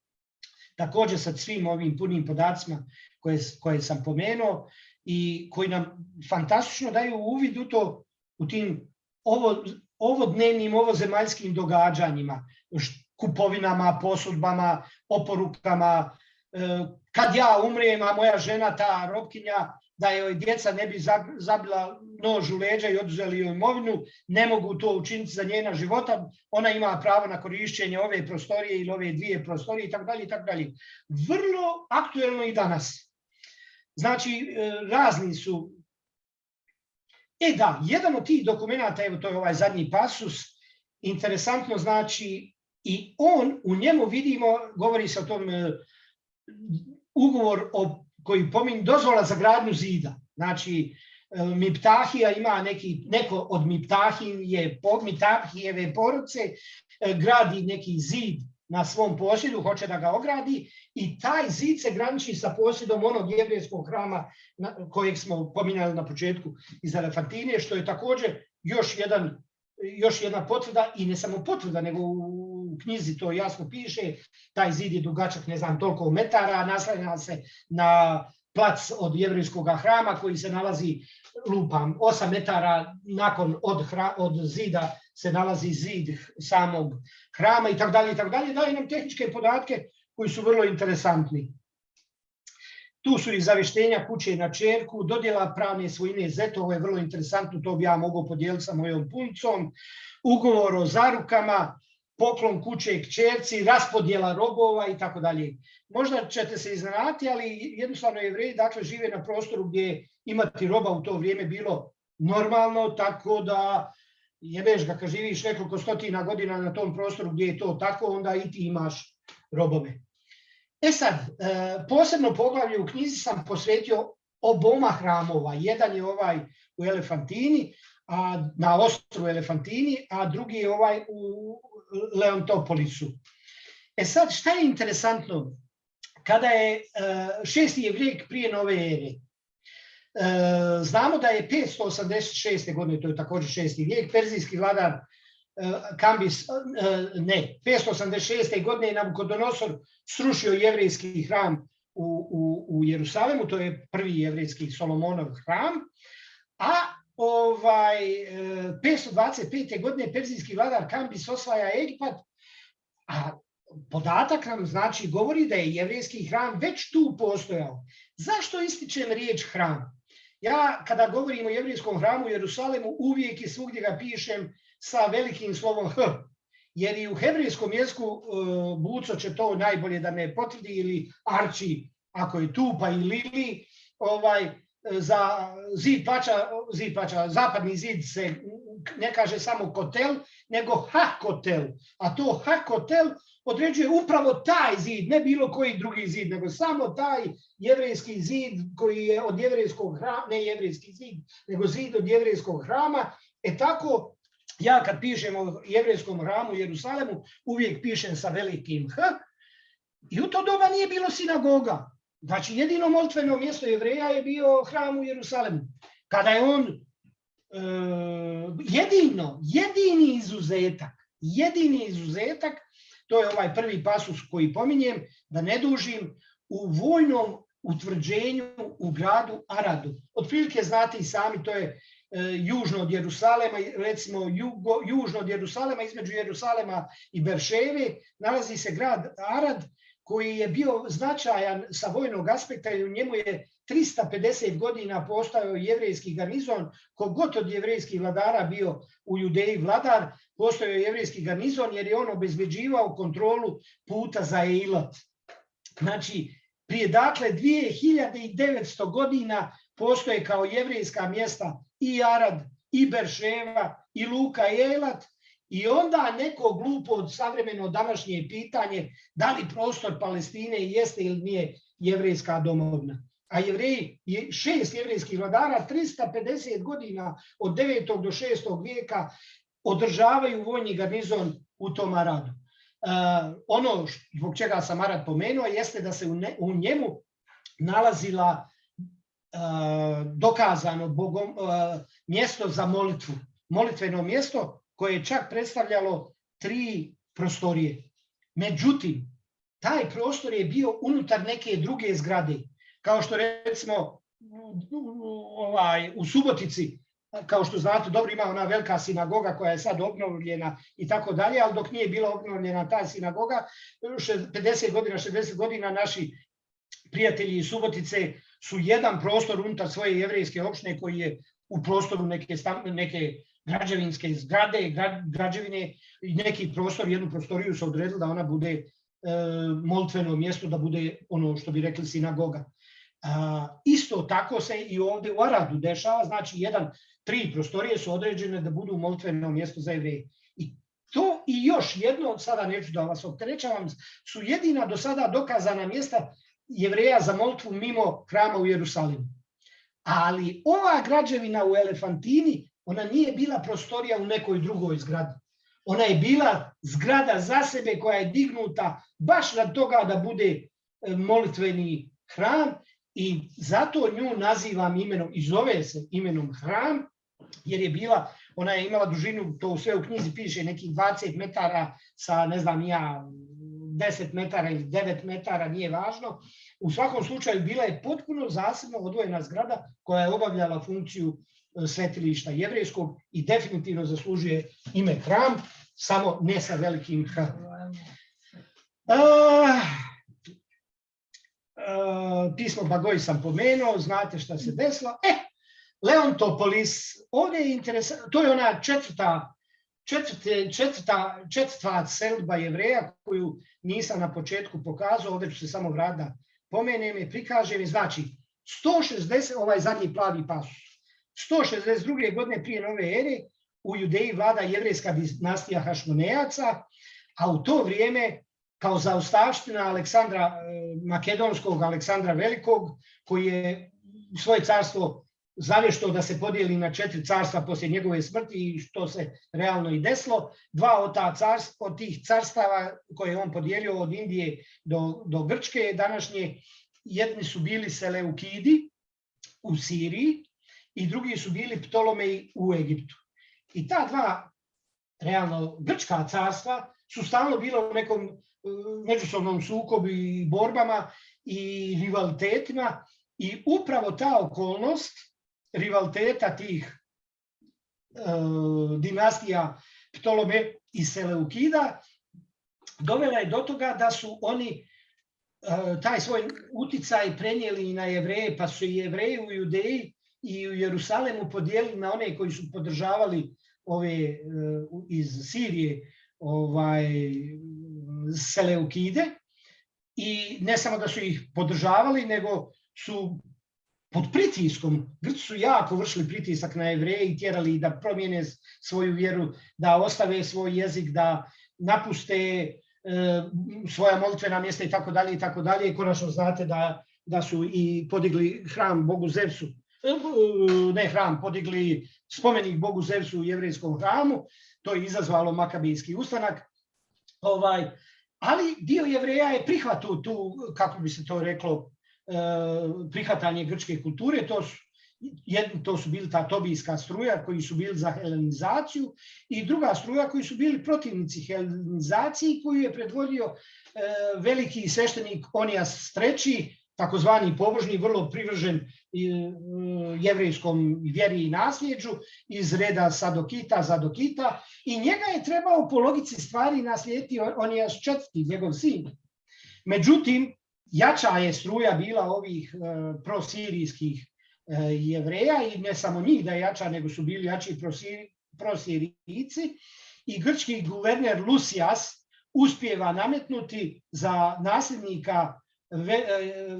[SPEAKER 1] Također sa svim ovim punim podacima koje sam pomenuo i koji nam fantastično daju uvid u to, u tim ovodnevnim, ovozemaljskim događanjima, kupovinama, posudbama, oporukama, kad ja umrijem, a moja žena, ta robkinja, da joj djeca ne bi zabila nož u leđa i oduzeli joj imovinu, ne mogu to učiniti za njena života, ona ima pravo na korišćenje ove prostorije ili ove 2 prostorije itd. Vrlo aktuelno i danas. Znači, razni su. Da, jedan od tih dokumenta, evo to je ovaj zadnji pasus, interesantno znači i u njemu vidimo, govori se o tom ugovor koji pominje dozvola za gradnju zida. Znači, Miptahija ima neko od Miptahijeve porodice, gradi neki zid na svom posjedu, hoće da ga ogradi i taj zid se graniči sa posjedom onog jevrejskog hrama kojeg smo pominjali na početku iz Elefantinije, što je također još jedna potvrda i ne samo potvrda, nego u knjizi to jasno piše, taj zid je dugačak ne znam toliko metara, naslanja se na plac od jevrejskog hrama koji se nalazi, lupam, 8 metara nakon od zida se nalazi zid samog hrama i tako dalje, daje nam tehničke podatke koji su vrlo interesantni. Tu su i zavještenja kuće na ćerku, dodjela pravne svojine zeta, ovo je vrlo interesantno, to bi ja mogao podijeliti sa mojom puncom, ugovor o zarukama, poklon kuće kćerci, raspodjela robova i tako dalje. Možda ćete se iznenaditi, ali jednostavno Jevreji dakle žive na prostoru gdje imati roba u to vrijeme bilo normalno, tako da jebeš ga kad živiš nekoliko stotina godina na tom prostoru gdje je to tako, onda i ti imaš robove. Sad, posebno poglavlje u knjizi sam posvetio oboma hramova. Jedan je ovaj u Elefantini, na ostrvu Elefantini, a drugi je ovaj u Leontopolisu. Sad, šta je interesantno? Kada je 6. vijek prije nove ere, znamo da je 586. godine, to je također 6. vijek, perzijski vladar Kambis, 586. godine je Nabukodonosor srušio jevrejski hram u Jerusalemu, to je prvi jevrejski Solomonov hram, a 525. godine perzijski vladar Kambis osvaja Egipat, a podatak nam znači govori da je jevrejski hram već tu postojao. Zašto ističem riječ hram? Ja kada govorim o jevrejskom hramu u Jerusalemu uvijek i svugdje ga pišem sa velikim slovom H, jer i u hebrejskom jeziku Buco će to najbolje da me potvrdi, ili Arči ako je tu, pa i Lili, za zid plača, zapadni zid se ne kaže samo kotel, nego ha-kotel. A to ha-kotel određuje upravo taj zid, ne bilo koji drugi zid, nego samo taj jevrejski zid koji je od jevrejskog hrama, ne jevrejski zid, nego zid od jevrejskog hrama. Tako, ja kad pišem o jevrejskom hramu u Jerusalemu, uvijek pišem sa velikim H, i u to doba nije bilo sinagoga. Znači, jedino molitveno mjesto Jevreja je bio hram u Jerusalemu. Kada je on jedini izuzetak, to je ovaj prvi pasus koji pominjem, da ne dužim, u vojnom utvrđenju u gradu Aradu. Otprilike znate i sami, to je južno od Jerusalema, recimo južno od Jerusalema, između Jerusalema i Berševe, nalazi se grad Arad, koji je bio značajan sa vojnog aspekta, i u njemu je 350 godina postojao jevrejski garnizon. Kogod od jevrejskih vladara bio u Judeji vladar, postojao je jevrejski garnizon, jer je on obezbeđivao kontrolu puta za Eilat. Znači, prije 2900 godina postoje kao jevrejska mjesta i Arad, i Berševa, i Luka, i Eilat. I onda neko glupo od savremeno današnje pitanje da li prostor Palestine jeste ili nije jevrejska domovina. A Jevreji, 6 jevrejskih vladara, 350 godina od 9. do 6. vijeka održavaju vojni garnizon u tom Aradu. Ono zbog čega sam Arad pomenuo jeste da se u njemu nalazila dokazano Bogom mjesto za molitvu, molitveno mjesto, koje je čak predstavljalo 3 prostorije. Međutim, taj prostor je bio unutar neke druge zgrade. Kao što recimo u Subotici, kao što znate, dobro, ima ona velika sinagoga koja je sad obnovljena i tako dalje, ali dok nije bila obnovljena ta sinagoga, 50 godina, 60 godina naši prijatelji iz Subotice su jedan prostor unutar svoje jevrejske opštine koji je u prostoru neke građevinske zgrade, građevine, i neki prostor, jednu prostoriju su odredili da ona bude molitveno mjesto, da bude ono što bi rekli sinagoga. Isto tako se i ovdje u Aradu dešava, znači 3 prostorije su određene da budu molitveno mjesto za Jevreje. I to i još jedno, sada neću da vas opterećavam, su jedina do sada dokazana mjesta Jevreja za molitvu mimo hrama u Jerusalimu. Ali ova građevina u Elefantini, ona nije bila prostorija u nekoj drugoj zgradi. Ona je bila zgrada za sebe koja je dignuta baš na toga da bude molitveni hram, i zato nju nazivam imenom, i zove se imenom hram, jer je bila, ona je imala dužinu, to sve u knjizi piše, nekih 20 metara sa, ne znam ja, 10 metara ili 9 metara, nije važno. U svakom slučaju bila je potpuno zasebno odvojena zgrada koja je obavljala funkciju svetilišta jevrejskog i definitivno zaslužuje ime hram, samo ne sa velikim H. Pismo Bagoj sam pomenuo, znate šta se desilo. Leontopolis, ovdje je interesantno, to je ona četvrta selidba Jevreja koju nisam na početku pokazao, ovdje ću se samo vratiti da pomenem i prikažem. Znači, 160, ovaj zadnji plavi pasus, 162. godine prije nove ere u Judeji vlada jevrejska dinastija Hašmonejaca, a u to vrijeme kao zaostavština Aleksandra Makedonskog, Aleksandra Velikog, koji je svoje carstvo zavještao da se podijeli na 4 carstva poslije njegove smrti, i što se realno i desilo. 2 od tih carstava koje je on podijelio od Indije do Grčke današnje, jedni su bili Seleukidi u Siriji i drugi su bili Ptolomeji u Egiptu. I ta 2 realno grčka carstva su stalno bila u nekom međusobnom sukobu i borbama, i rivalitetima i upravo ta okolnost rivaliteta tih dinastija Ptolome i Seleukida dovela je do toga da su oni taj svoj uticaj prenijeli i na Jevreje, pa su i Jevreji u Judeji i u Jerusalemu podijelili na one koji su podržavali ove iz Sirije Seleukide i ne samo da su ih podržavali, nego su pod pritiskom, Grci su jako vršili pritisak na Jevreje i tjerali da promijene svoju vjeru, da ostave svoj jezik, da napuste svoja molitvena mjesta i tako dalje i tako dalje. I konačno znate da su i podigli hram Bogu Zevsu, ne hram, podigli spomenik Bogu Zevsu u jevrejskom hramu. To je izazvalo makabijski ustanak. Ali dio Jevreja je prihvatio tu, kako bi se to reklo, prihvatanje grčke kulture. To su bili ta tobijska struja koji su bili za helenizaciju i druga struja koji su bili protivnici helenizaciji koju je predvodio veliki sveštenik Onijas III, takozvani pobožni, vrlo privržen jevrejskom vjeri i nasljeđu iz reda Zadokita i njega je trebao po logici stvari naslijediti Onijas IV, njegov sin. Međutim, jača je struja bila ovih prosirijskih Jevreja i ne samo njih da je jača, nego su bili jači prosirijci i grčki guverner Lusijas uspijeva nametnuti za nasljednika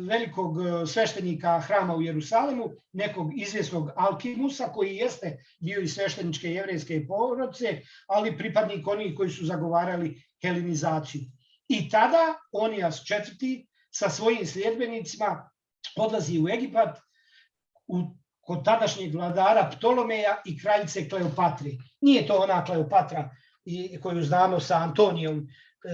[SPEAKER 1] velikog sveštenika hrama u Jerusalemu, nekog izvjesnog Alkimusa, koji jeste bio iz svešteničke jevrejske porodice, ali pripadnik onih koji su zagovarali helenizaciju. I tada Onijas IV sa svojim sljedbenicima odlazi u Egipat kod tadašnjeg vladara Ptolomeja i kraljice Kleopatre. Nije to ona Kleopatra koju znamo sa Antonijom,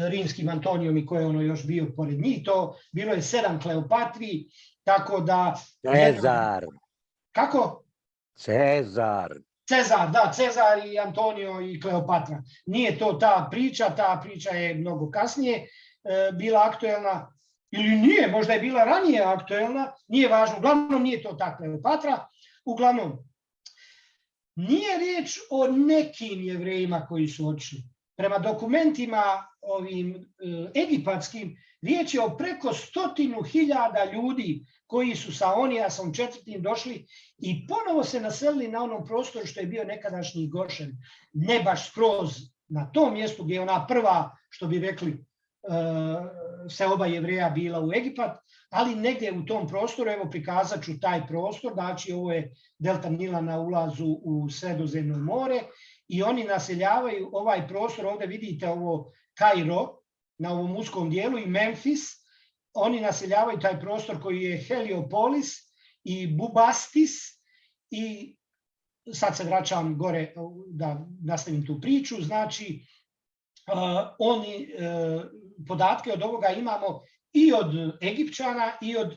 [SPEAKER 1] rimskim Antonijom i koje ono još bio pored njih. To bilo je 7 Kleopatri, tako da...
[SPEAKER 2] Cezar.
[SPEAKER 1] Kako?
[SPEAKER 2] Cezar.
[SPEAKER 1] Cezar i Antonio i Kleopatra. Nije to ta priča je mnogo kasnije bila aktuelna, ili nije, možda je bila ranije aktuelna, nije važno, uglavnom nije to ta Kleopatra, uglavnom nije riječ o nekim Jevrejima koji su otišli. Prema dokumentima ovim egipatskim, riječ je o preko 100.000 ljudi koji su sa Onijasom IV došli i ponovo se naselili na onom prostoru što je bio nekadašnji Gošen. Ne baš skroz na tom mjestu gdje je ona prva, što bi rekli, se oba Jevreja bila u Egipat, ali negdje u tom prostoru, evo prikazat ću taj prostor, znači ovo je delta Nila na ulazu u Sredozemno more i oni naseljavaju ovaj prostor, ovdje vidite ovo Kairo na ovom uskom dijelu i Memfis, oni naseljavaju taj prostor koji je Heliopolis i Bubastis i sad se vraćam gore da nastavim tu priču, znači oni podatke od ovoga imamo i od Egipćana i od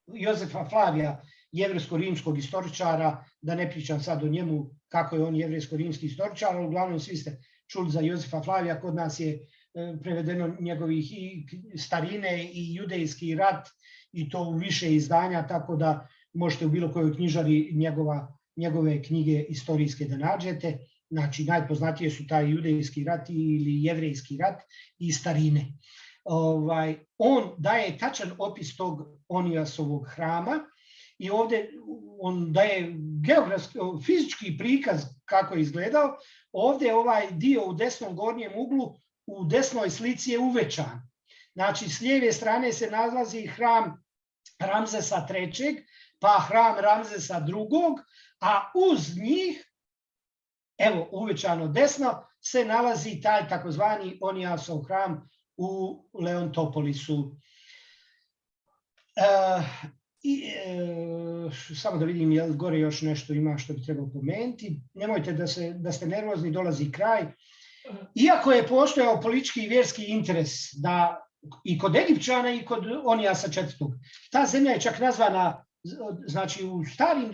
[SPEAKER 1] Jozefa Flavija, jevrejsko-rimskog istoričara, da ne pričam sad o njemu kako je on jevrejsko-rimski istoričar, ali uglavnom svi ste čuli za Jozefa Flavija, kod nas je prevedeno njegovih i starine i judejski rat i to u više izdanja, tako da možete u bilo kojoj knjižari njegove knjige istorijske da nađete. Znači, najpoznatije su taj judejski rat ili jevrejski rat i starine. On daje tačan opis tog Onijasovog hrama i ovdje on daje geografski, fizički prikaz kako je izgledao. Ovdje ovaj dio u desnom gornjem uglu u desnoj slici je uvećan. Znači, s lijeve strane se nalazi hram Ramzesa III, pa hram Ramzesa II, a uz njih, evo uvećano desno, se nalazi taj takozvani Onijasov hram u Leontopolisu. Samo da vidim je li gore još nešto ima što bi trebalo pomenuti. Nemojte da ste nervozni, dolazi kraj. Iako je postojao politički i vjerski interes da i kod Egipćana i kod Onijasa IV. Ta zemlja je čak nazvana znači u starim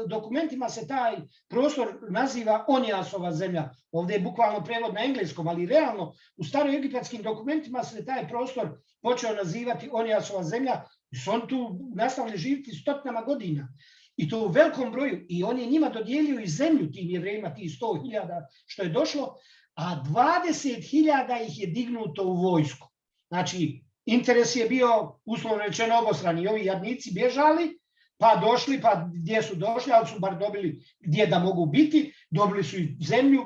[SPEAKER 1] dokumentima se taj prostor naziva Onijasova zemlja. Ovdje je bukvalno prevod na engleskom, ali realno u staroegipatskim dokumentima se taj prostor počeo nazivati Onijasova zemlja. Su oni tu nastavili živjeti stotinama godina. I to u velikom broju. I on je njima dodijelio i zemlju tim Jevrejima, tih 100.000 što je došlo, a 20.000 ih je dignuto u vojsku. Znači, interes je bio, uslovno rečeno, obostrani. Ovi jadnici bježali, pa došli, pa gdje su došli, ali su bar dobili gdje da mogu biti, dobili su i zemlju.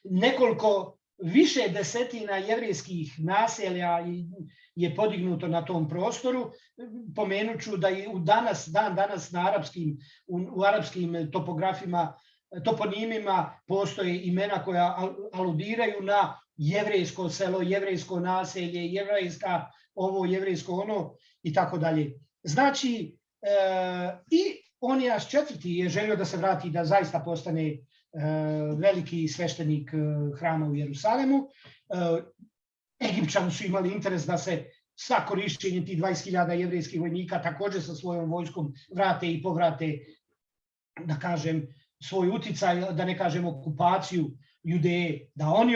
[SPEAKER 1] Nekoliko više desetina jevrejskih naselja je podignuto na tom prostoru. Pomenut ću da i danas u arapskim toponimima postoje imena koja aludiraju na jevrejsko selo, jevrejsko naselje, jevrejsko ono i tako dalje. Znači, i Onijas IV je želio da se vrati, da zaista postane veliki sveštenik hrama u Jerusalemu. Egipćani su imali interes da se sa korišćenjem tih 20.000 jevrejskih vojnika također sa svojom vojskom vrate i povrate, da kažem, svoj uticaj, da ne kažem okupaciju Judeje, da oni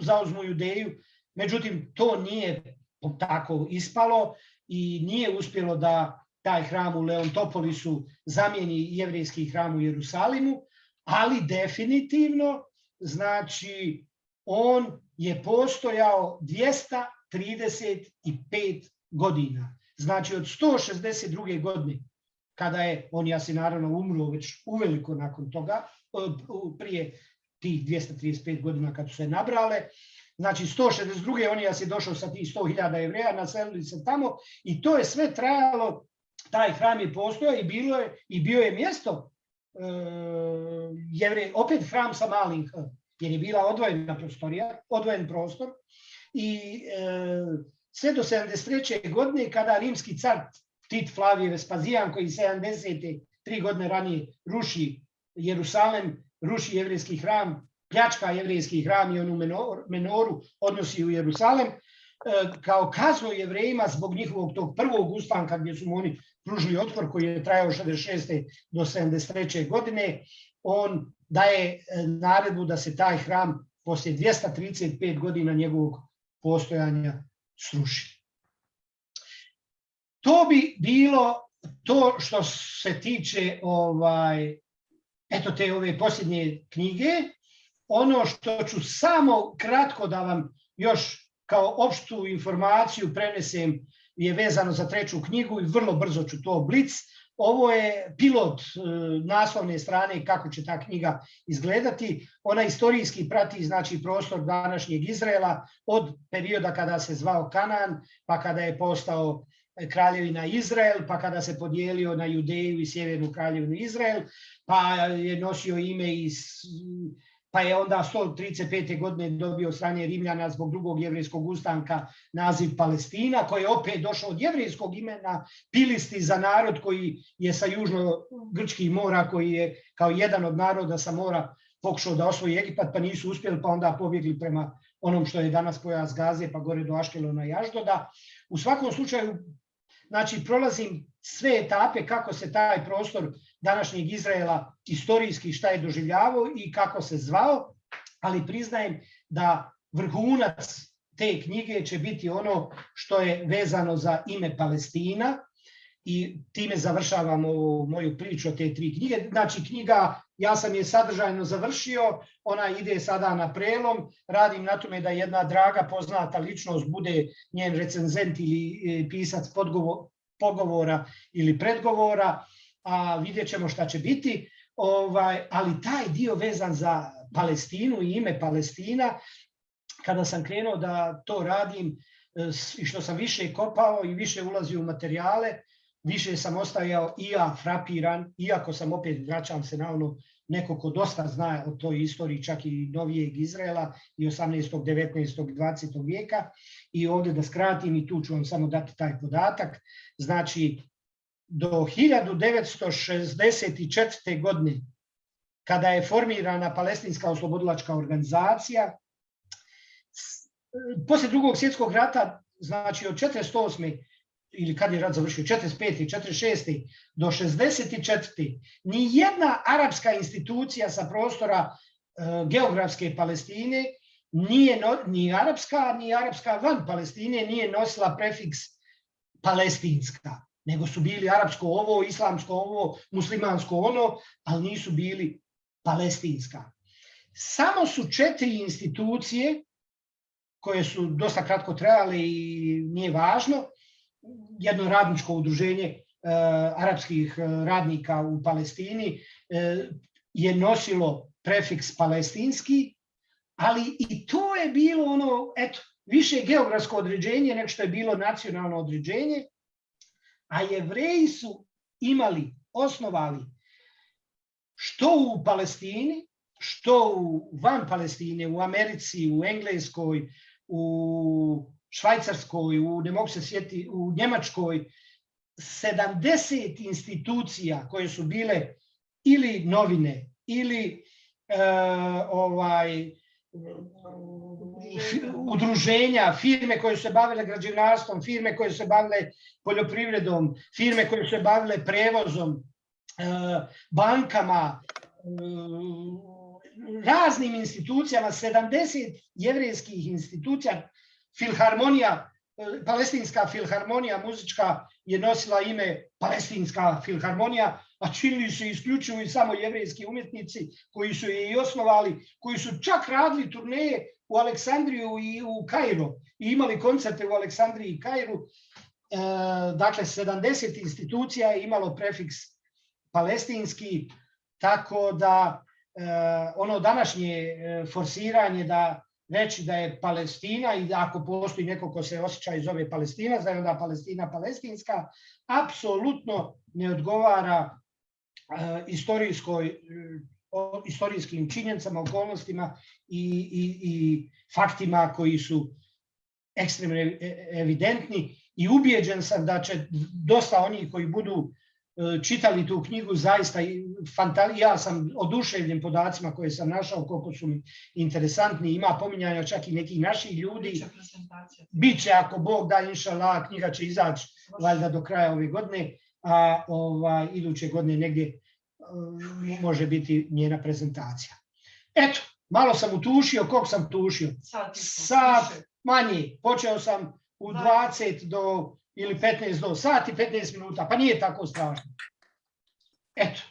[SPEAKER 1] zauzmu Judeju. Međutim, to nije tako ispalo i nije uspjelo da taj hram u Leontopolisu zamijeni jevrejski hram u Jerusalimu, ali definitivno, znači, on je postojao 235 godina. Znači, od 162. godine, kada je, Onijas je naravno umro već uveliko nakon toga, prije tih 235 godina kad su se nabrale, znači 162. Onijas je došao sa tih 100.000 Jevreja, naselili se tamo i to je sve trajalo, taj hram je postojao i bio je mjesto opet hram sa malim h, jer je bila odvojena prostorija, odvojen prostor i sve do 73. godine kada rimski car Tit Flavije Vespazijan, koji 73 godine ranije ruši Jerusalem, ruši jevrejski hram, pljačka jevrejski hram i onu menoru odnosi u Jerusalem, kao kaznu Jevrejima zbog njihovog tog prvog ustanka gdje su mu oni pružili otpor koji je trajao 66. do 73. godine, on daje naredbu da se taj hram poslije 235 godina njegovog postojanja sruši. To bi bilo to što se tiče te ove posljednje knjige. Ono što ću samo kratko da vam još kao opštu informaciju prenesem je vezano za 3. knjigu i vrlo brzo ću to blic. Ovo je pilot naslovne strane kako će ta knjiga izgledati. Ona istorijski prati, znači, prostor današnjeg Izraela od perioda kada se zvao Kanaan, pa kada je postao kraljevina Izrael, pa kada se podijelio na Judeju i sjevernu kraljevinu Izrael, pa je nosio ime pa je onda 135. godine dobio od strane Rimljana zbog drugog jevrejskog ustanka naziv Palestina, koji je opet došao od jevrejskog imena Pilisti, za narod koji je sa južno-grčkih mora, koji je kao jedan od naroda sa mora pokušao da osvoji Egipat, pa nisu uspjeli, pa onda pobjegli prema onom što je danas pojas Gaze, pa gore do Aškelona i Aždoda. U svakom slučaju, znači, prolazim sve etape kako se taj prostor današnjeg Izraela istorijski šta je doživljavao i kako se zvao, ali priznajem da vrhunac te knjige će biti ono što je vezano za ime Palestina i time završavam ovu moju priču o te 3 knjige. Znači, knjiga, ja sam je sadržajno završio, ona ide sada na prelom, radim na tome da jedna draga poznata ličnost bude njen recenzent ili pisac pogovora ili predgovora, a vidjet ćemo šta će biti, ali taj dio vezan za Palestinu i ime Palestina, kada sam krenuo da to radim i što sam više kopao i više ulazio u materijale, više sam ostajao i ja frapiran, iako sam opet, vraćam se na ono, neko ko dosta zna o toj istoriji, čak i novijeg Izraela i 18., 19., 20. vijeka. I ovdje da skratim i tu ću vam samo dati taj podatak. Znači, do 1964. godine, kada je formirana Palestinska oslobodilačka organizacija, poslije Drugog svjetskog rata, znači od 1948. ili kad je rat završio, 45. 46. do 64. ni jedna arapska institucija sa prostora geografske Palestine nije ni arapska van Palestine nije nosila prefiks palestinska, nego su bili arapsko ovo, islamsko ovo, muslimansko ono, ali nisu bili palestinska. Samo su 4 institucije koje su dosta kratko trajale i nije važno, jedno radničko udruženje arapskih radnika u Palestini je nosilo prefiks palestinski, ali i to je bilo ono, eto, više geografsko određenje nego što je bilo nacionalno određenje, a Jevreji su osnovali što u Palestini, što van Palestine, u Americi, u Engleskoj, u Švajcarskoj, ne mogu se sjetiti, u Njemačkoj, 70 institucija koje su bile ili novine, ili udruženja, firme koje su se bavile građevinarstvom, firme koje su se bavile poljoprivredom, firme koje su se bavile prevozom, bankama, raznim institucijama, 70 jevrejskih institucija, filharmonija, palestinska filharmonija muzička je nosila ime Palestinska filharmonija, a činili su isključivo i samo jevrejski umjetnici koji su je i osnovali, koji su čak radili turneje u Aleksandriju i u Kairu i imali koncerte u Aleksandriji i Kairu. Dakle, 70 institucija je imalo prefiks palestinski, tako da ono današnje forsiranje da reći da je Palestina i da ako postoji neko ko se osjeća i zove Palestina, da je onda Palestina palestinska, apsolutno ne odgovara istorijskim činjenicama, okolnostima i faktima koji su ekstremno evidentni i ubijeđen sam da će dosta onih koji budu čitali tu knjigu, zaista ja sam oduševljen podacima koje sam našao, koliko su mi interesantni, ima pominjanja čak i nekih naših ljudi. Biće, ako Bog da, inšallah, knjiga će izaći valjda do kraja ove godine, a iduće godine negdje može biti njena prezentacija. Eto, malo sam utušio, koliko sam tušio? Sat manje, počeo sam u 20 do ili 15 do sat i 15 minuta, pa nije tako strašno. Eto.